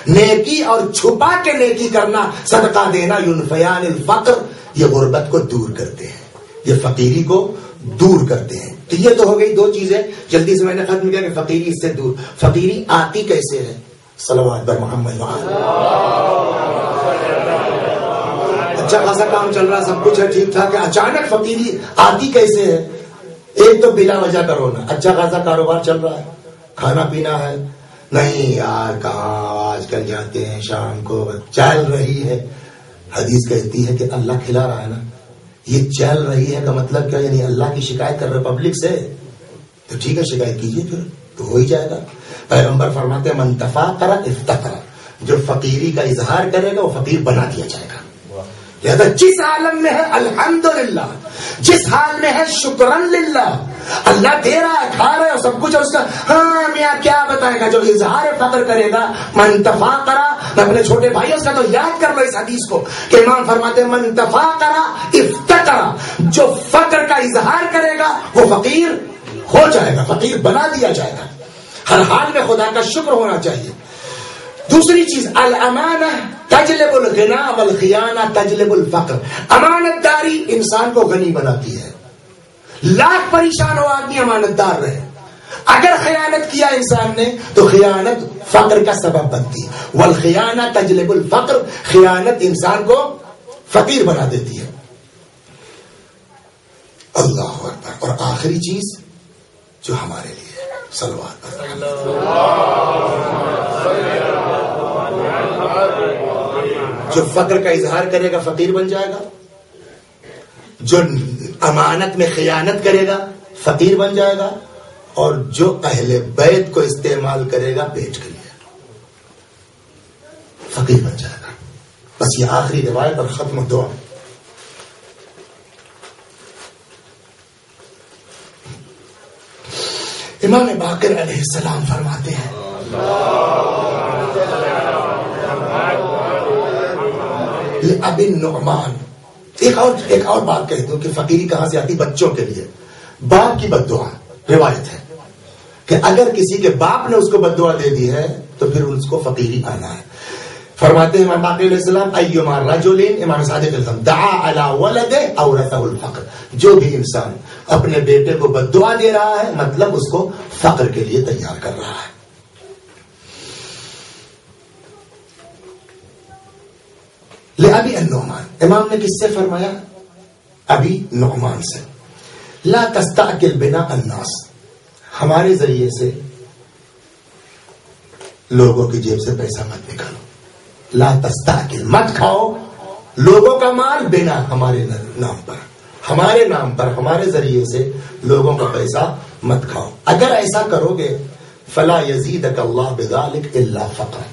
نیکی اور چھپا کے نیکی کرنا، صدقہ دینا. ینفیان الفقر، یہ غربت کو دور کرتے ہیں، یہ فقیری کو دور کرتے ہیں. تو یہ تو ہو گئی دو چیزیں، جلدی سے میں نے ختم کیا کہ فقیری اس سے دور. فقیری آتی کیسے ہے؟ صلوات بر محمد اچھا خاصا کام چل رہا، سب کچھ ہے ٹھیک ٹھاک ہے، اچانک فقیری آتی کیسے ہے؟ ایک تو بلا وجہ کا رونا. اچھا خاصا کاروبار چل رہا ہے، کھانا پینا ہے، نہیں یار کہاں آج کل جاتے ہیں شام کو، چل رہی ہے. حدیث کہتی ہے کہ اللہ کھلا رہا ہے نا، یہ چل رہی ہے کا مطلب کیا؟ یعنی اللہ کی شکایت کر رہے پبلک سے، تو ٹھیک ہے شکایت کیجیے پھر تو ہو ہی جائے گا. پیغمبر فرماتے ہیں من تفاقر افتقر، جو فقیری کا اظہار کرے گا وہ فقیر بنا دیا جائے گا. لہذا جس عالم میں ہے الحمدللہ، جس حال میں ہے شکرن للہ، اللہ دے رہا ہے کھا رہا ہے سب کچھ، اس کا ہاں میاں کیا بتائے گا. جو اظہار فقر کرے گا من تفاقر، میں اپنے چھوٹے بھائیوں سے تو یاد کر لو اس حدیث کو کہ امام فرماتے ہیں من تفاقر افتقر، جو فقر کا اظہار کرے گا وہ فقیر ہو جائے گا، فقیر بنا دیا جائے گا. ہر حال میں خدا کا شکر ہونا چاہیے. دوسری چیز الامانہ تجلب الغنا والخیانہ تجلب الفقر، امانت داری انسان کو غنی بناتی ہے. لاکھ پریشان ہو آدمی امانت دار رہے، اگر خیانت کیا انسان نے تو خیانت فقر کا سبب بنتی ہے. والخیانہ تجلب الفقر، خیانت انسان کو فقیر بنا دیتی ہے. اللہ اکبر. اور آخری چیز جو ہمارے لیے صلوات جو فقر کا اظہار کرے گا فقیر بن جائے گا، جو امانت میں خیانت کرے گا فقیر بن جائے گا، اور جو اہل بیت کو استعمال کرے گا پیٹ کے لیے فقیر بن جائے گا. بس یہ آخری روایت اور ختم دعا. امام باقر علیہ السلام فرماتے ہیں ابی النعمان. ایک اور بات کہہ دوں کہ فقیری کہاں سے آتی؟ بچوں کے لیے باپ کی بد دعا. روایت ہے کہ اگر کسی کے باپ نے اس کو بد دعا دے دی ہے تو پھر اس کو فقیری آنا ہے. فرماتے ہیں امام باقر علیہ السلام ایما رجل، امام صادق الفم دعا علی ولدہ اورثہ الفقر، جو بھی انسان اپنے بیٹے کو بد دعا دے رہا ہے مطلب اس کو فقر کے لیے تیار کر رہا ہے. ابی النعمان، امام نے کس سے فرمایا؟ ابی نعمان سے. لا تستعجل بنا الناس، ہمارے ذریعے سے لوگوں کی جیب سے پیسہ مت نکالو. لا تستعجل، مت کھاؤ لوگوں کا مال بنا ہمارے نام پر، ہمارے نام پر ہمارے ذریعے سے لوگوں کا پیسہ مت کھاؤ. اگر ایسا کرو گے فلا یزیدک اللہ بذلک الا فقرا،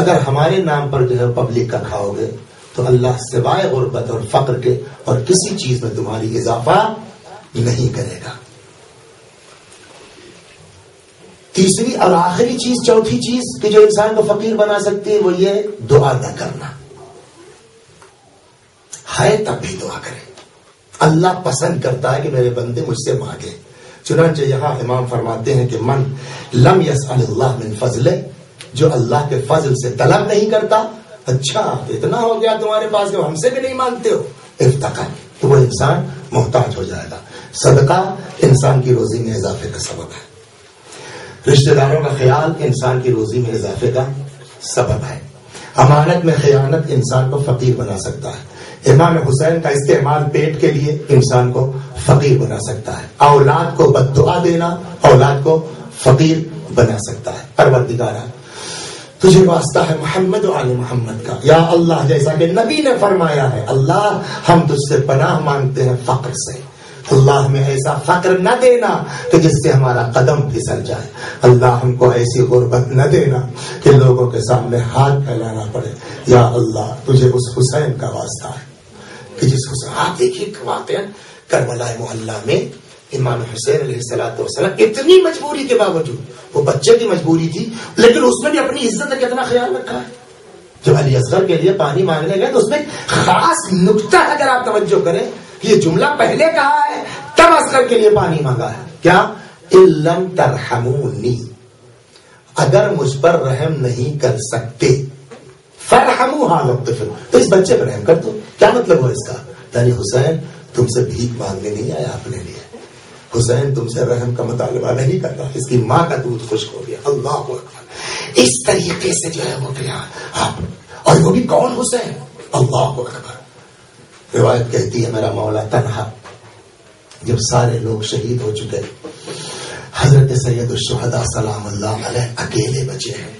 اگر ہمارے نام پر جو ہے پبلک کا کھاؤ گے تو اللہ سوائے غربت اور فقر کے اور کسی چیز میں تمہاری اضافہ نہیں کرے گا. تیسری اور آخری چیز، چوتھی چیز کہ جو انسان کو فقیر بنا سکتی ہے وہ یہ دعا نہ کرنا ہے، تب بھی دعا کرے۔ اللہ پسند کرتا ہے کہ میرے بندے مجھ سے مانگے۔ چنانچہ یہاں امام فرماتے ہیں کہ من لم یسأل اللہ من فضل، جو اللہ کے فضل سے طلب نہیں کرتا، اچھا اتنا ہو گیا تمہارے پاس کہ ہم سے بھی نہیں مانگتے ہو، افتقر، تو وہ انسان محتاج ہو جائے گا۔ صدقہ انسان کی روزی میں اضافے کا سبب ہے، رشتہ داروں کا خیال انسان کی روزی میں اضافے کا سبب ہے، امانت میں خیانت انسان کو فقیر بنا سکتا ہے، امام حسین کا استعمال پیٹ کے لیے انسان کو فقیر بنا سکتا ہے، اولاد کو بد دعا دینا اولاد کو فقیر بنا سکتا ہے۔ پروردگارا تجھے واسطہ ہے محمد و آل محمد کا، یا اللہ جیسا کہ نبی نے فرمایا ہے، اللہ ہم تجھ سے پناہ مانگتے ہیں فقر سے، اللہ ہمیں ایسا فقر نہ دینا کہ جس سے ہمارا قدم پھسل جائے، اللہ ہم کو ایسی غربت نہ دینا کہ لوگوں کے سامنے ہاتھ پھیلانا پڑے، یا اللہ تجھے اس حسین کا واسطہ ہے کہ جس حسین، آپ دیکھیے واقعہ کربلا معلیٰ میں امام حسین علیہ السلام اتنی مجبوری کے باوجود، وہ بچے کی مجبوری تھی لیکن اس میں بھی اپنی عزت کا کتنا خیال رکھا ہے۔ جب علی اصغر کے لیے پانی مانگنے گئے تو اس میں خاص نکتہ اگر آپ توجہ کریں، یہ جملہ پہلے کہا ہے تب اصغر کے لیے پانی مانگا ہے، کیا؟ اِلَّمْ تَرْحَمُونِي، اگر مجھ پر رحم نہیں کر سکتے، فَرْحَمُوا هَذَا الطِّفْلَ، تو اس بچے پر رحم کر دو۔ کیا مطلب ہوا اس کا؟ یعنی حسین تم سے بھیک مانگنے نہیں آیا اپنے لیے، حسین تم سے رحم کا مطالبہ نہیں کرتا، اس کی ماں کا دودھ خشک ہو گیا۔ اللہ اکبر، اس طریقے سے جو ہے وہ کیا، اور وہ بھی کون؟ حسین۔ اللہ اکبر۔ روایت کہتی ہے میرا مولا تنہا جب سارے لوگ شہید ہو چکے، حضرت سید الشہداء سلام اللہ علیہ اکیلے بچے ہیں،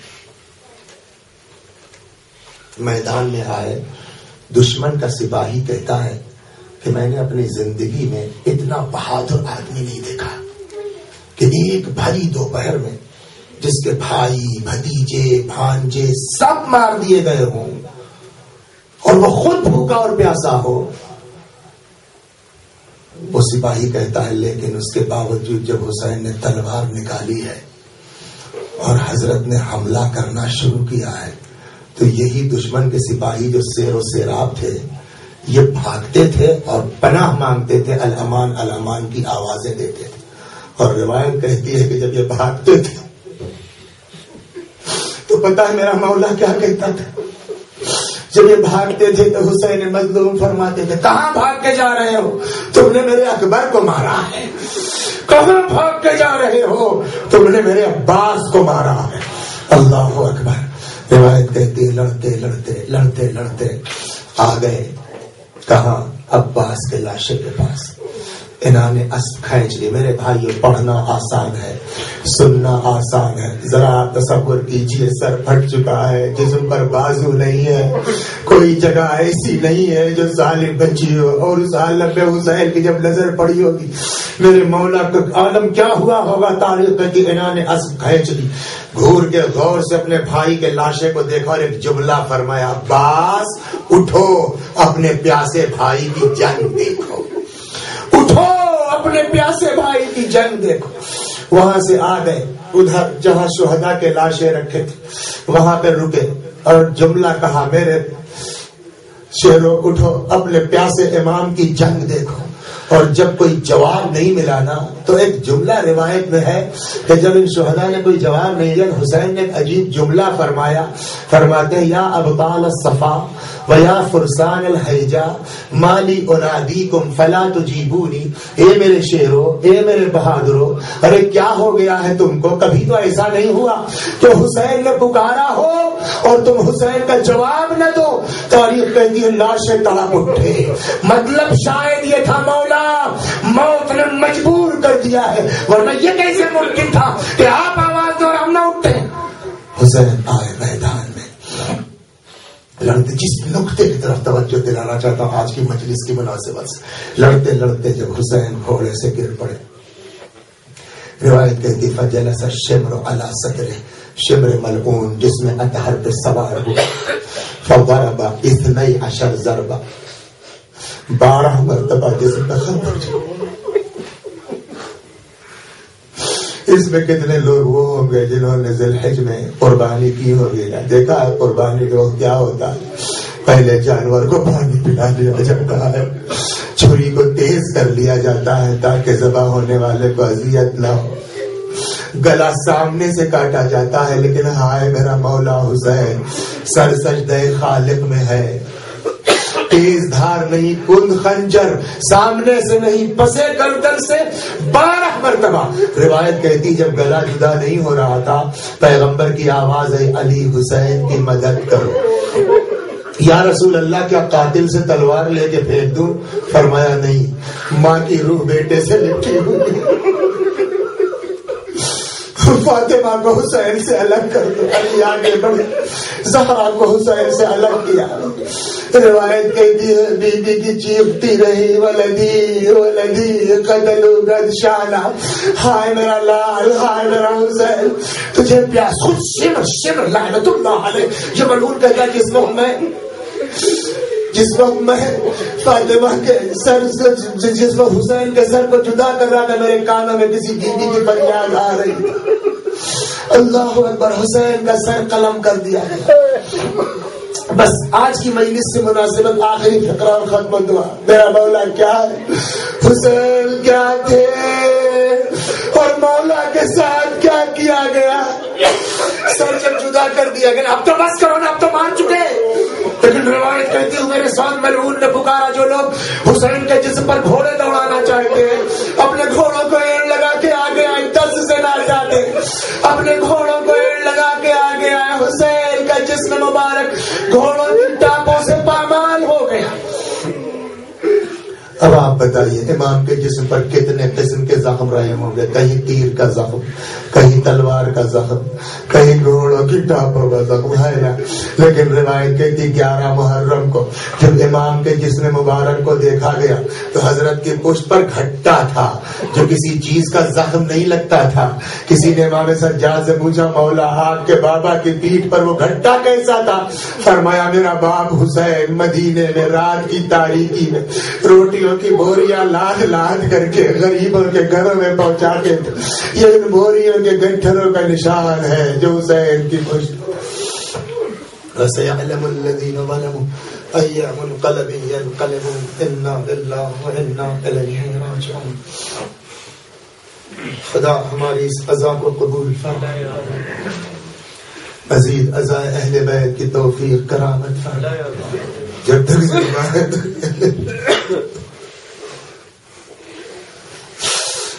میدان میں آئے، دشمن کا سپاہی کہتا ہے کہ میں نے اپنی زندگی میں اتنا بہادر آدمی نہیں دیکھا کہ ایک بھری دوپہر میں جس کے بھائی بھتیجے بھانجے سب مار دیے گئے ہوں اور وہ خود بھوکا اور پیاسا ہو۔ وہ سپاہی کہتا ہے لیکن اس کے باوجود جب حسین نے تلوار نکالی ہے اور حضرت نے حملہ کرنا شروع کیا ہے تو یہی دشمن کے سپاہی جو سیر و سیراب تھے یہ بھاگتے تھے اور پناہ مانگتے تھے، الامان الامان کی آوازیں دیتے تھے، اور روایت کہتی ہے کہ جب یہ بھاگتے تھے تو پتہ ہے میرا مولا کیا کہتا تھا؟ جب یہ بھاگتے تھے تو حسین مظلوم فرماتے تھے کہاں بھاگ کے جا رہے ہو؟ تم نے میرے اکبر کو مارا ہے۔ کہاں بھاگ کے جا رہے ہو؟ تم نے میرے عباس کو مارا ہے۔ اللہ اکبر۔ روایت کہتی ہے لڑتے لڑتے لڑتے لڑتے آ گئے کہاں؟ عباس کے لاشے کے پاس۔ انہوں نے اسب کھینچ لی۔ میرے بھائیو پڑھنا آسان ہے، سننا آسان ہے، ذرا تصور کیجئے سر پھٹ چکا ہے، جسم پر بازو نہیں ہے، کوئی جگہ ایسی نہیں ہے جو ظالم بچی ہو، اور اس عالم پہ حسین کی جب نظر پڑی ہوگی میرے مولا کا عالم کیا ہوا ہوگا تاریخ میں کہ انہوں نے اسب کھینچ لی، گھور کے غور سے اپنے بھائی کے لاشے کو دیکھا اور ایک جملہ فرمایا، عباس اٹھو اپنے پیاسے بھائی کی جنگ دیکھو، اٹھو اپنے پیاسے بھائی کی جنگ دیکھو۔ وہاں سے آ گئے ادھر جہاں شہداء کے لاشیں رکھے تھے، وہاں پہ رکے اور جملہ کہا، میرے شیرو اٹھو اپنے پیاسے امام کی جنگ دیکھو۔ اور جب کوئی جواب نہیں ملا نا تو ایک جملہ روایت میں ہے کہ جب ان شہداء نے کوئی جواب نہیں دیا، حسین نے ایک عجیب جملہ فرمایا، فرماتے ہیں یا ابطال الصفا و یا فرسان الحیجا مالی انادیکم فلا تجیبونی، اے میرے شیرو، اے میرے بہادرو، ارے کیا ہو گیا ہے تم کو؟ کبھی تو ایسا نہیں ہوا کہ حسین نے پکارا ہو اور تم حسین کا جواب نہ دو۔ تاریخ کہتی ہے لاشیں تڑپ اٹھے، مطلب شاید یہ تھا مولا موت نے مجبور کر دیا ہے، ورنہ یہ کیسے ممکن تھا کہ آپ آواز دو اور ہم نہ اٹھتے۔ حسین آئے میدان میں لڑتے، جس نقطے کی طرف توجہ دلانا چاہتا ہوں آج کی مجلس کی مناسبت سے، لڑتے لڑتے جب حسین گھوڑے سے گر پڑے، روایت کہتی فجلس الشمر علی صدرہ، شمر ملعون جس میں اطہر پہ سوار ہوا، فضرب 12 ضربہ، 12 مرتبہ جسم پہ خط اس میں کتنے لوگ وہ ہوں گے جنہوں نے ذی الحج میں قربانی کی ہوگی. دیکھا ہے قربانی کا کیا ہوتا ہے؟ پہلے جانور کو پانی پلا دیا جاتا ہے, چھری کو تیز کر لیا جاتا ہے تاکہ ذبح ہونے والے کو اذیت نہ ہو, گلا سامنے سے کاٹا جاتا ہے, لیکن ہائے میرا مولا حسین سر سجدہ خالق میں ہے, تیز دھار نہیں, کند خنجر سامنے سے نہیں, پسے گردن سے 12 مرتبہ. روایت کہتی جب گلا جدا نہیں ہو رہا تھا پیغمبر کی آواز ہے علی حسین کی مدد کرو. یا رسول اللہ کیا قاتل سے تلوار لے کے پھینک دوں؟ فرمایا نہیں, ماں کی روح بیٹے سے لپٹی ہوئی, فاطمہ کو حسین سے الگ کر دو. علی آگے بڑھے, زہرا کو حسین سے الگ کیا. روایت کہتی ہے بی بی کی چیختی رہی ولدی ولدی قتلوا قد شانا, ہائے میرا لال, ہائے میرا حسین, تجھے پیاس. خود شمر شمر لعنت اللہ علیہ, یہ ملعون کہتا جس وقت میں فاطمہ کے سر سے, جس وقت حسین کے سر کو جدا کر رہا تھا, میرے کانوں میں کسی بیوی کی فریاد آ رہی تھی. اللہ اکبر, حسین کا سر قلم کر دیا. بس آج کی مجلس سے مناسبت آخری فقرہ اور ختم دعا. میرا مولا کیا ہے, حسین کیا تھے اور مولا کے ساتھ کیا کیا گیا. سر جب جدا کر دیا گیا, اب تو بس کرو نا, اب تو مان چکے. لیکن روایت کہتی ہوں میرے ساتھ ملعون نے پکارا, جو لوگ حسین کے جسم پر گھوڑے دوڑانا چاہتے ہیں اپنے گھوڑوں کو ایڑ لگا کے آگے آئے, 10 سے نہ جاتے, اپنے گھوڑوں کو ایڑ لگا کے آگے آئے. حسین کا جسم مبارک گھوڑوں کی ٹانگوں سے پامال ہو گیا. اب آپ بتائیے امام کے جسم پر کتنے قسم کے زخم رہے ہوں گے. کہیں تیر کا زخم, کہیں تلوار کا زخم, کہیں گھوڑوں کی ٹانپوں کا زخم ہے نا. لیکن روایت کہتی 11 محرم کو جب امام کے جسم مبارک کو دیکھا گیا تو حضرت کی پشت پر گھٹا تھا جو کسی چیز کا زخم نہیں لگتا تھا. کسی نے امام سجاد سے پوچھا مولا آپ کے بابا کی پیٹھ پر وہ گھٹا کیسا تھا؟ فرمایا میرا باپ حسین مدینے میں رات کی تاریکی میں روٹیوں کی بوریاں لاد لاد کر کے غریبوں کے گھروں میں پہنچاتے تھے. یہ ان بوریوں کے گٹھروں کا نشان ہے جو حسین کی پشت. وَسَيَعْلَمُ الَّذِينَ ظَلَمُوا أَيَّ مُنْقَلَبٍ يَنْقَلِبُونَ إِنَّا لِلَّهِ وَإِنَّا إِلَيْهِ رَاجِعُونَ. خدا ہماری اس عزا کو قبول فرمائے, مزید عزائے اہل بیت کی توفیق کرامت فرمائے. جب تک زندہ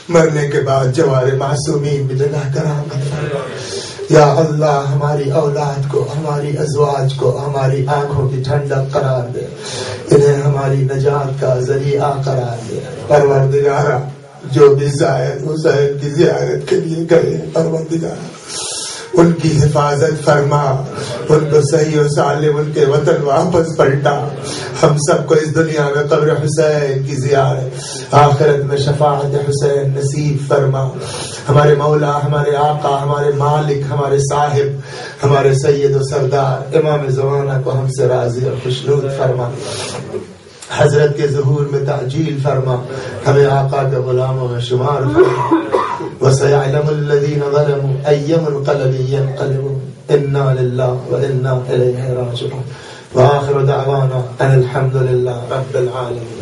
مرنے کے بعد جوار معصومین بھی جگہ کرامت فرمائے. یا اللہ ہماری اولاد کو, ہماری ازواج کو, ہماری آنکھوں کی ٹھنڈک قرار دے, انہیں ہماری نجات کا ذریعہ قرار دے. پروردگارا جو بھی زائد حسین کی زیارت کے لیے گئے, پروردگارا ان کی حفاظت فرما, ان کو صحیح و سالم ان کے وطن واپس پلٹا. ہم سب کو اس دنیا میں قبر حسین کی زیارت, آخرت میں شفاعت حسین نصیب فرما. ہمارے مولا, ہمارے آقا, ہمارے مالک, ہمارے صاحب, ہمارے سید و سردار امام زمانہ کو ہم سے راضی اور خوشنود فرما. حضرت کے ظہور میں تعجیل فرما, ہمیں آقا کے غلاموں میں شمار فرما. وَسَيَعْلَمُ الَّذِينَ ظَلَمُوا أَيَّ مُنْقَلَبٍ يَنْقَلِبُونَ إِنَّا لِلَّهِ وَإِنَّا إِلَيْهِ رَاجِعُونَ. وآخر دعوانا أن الحمد لله رب العالمين.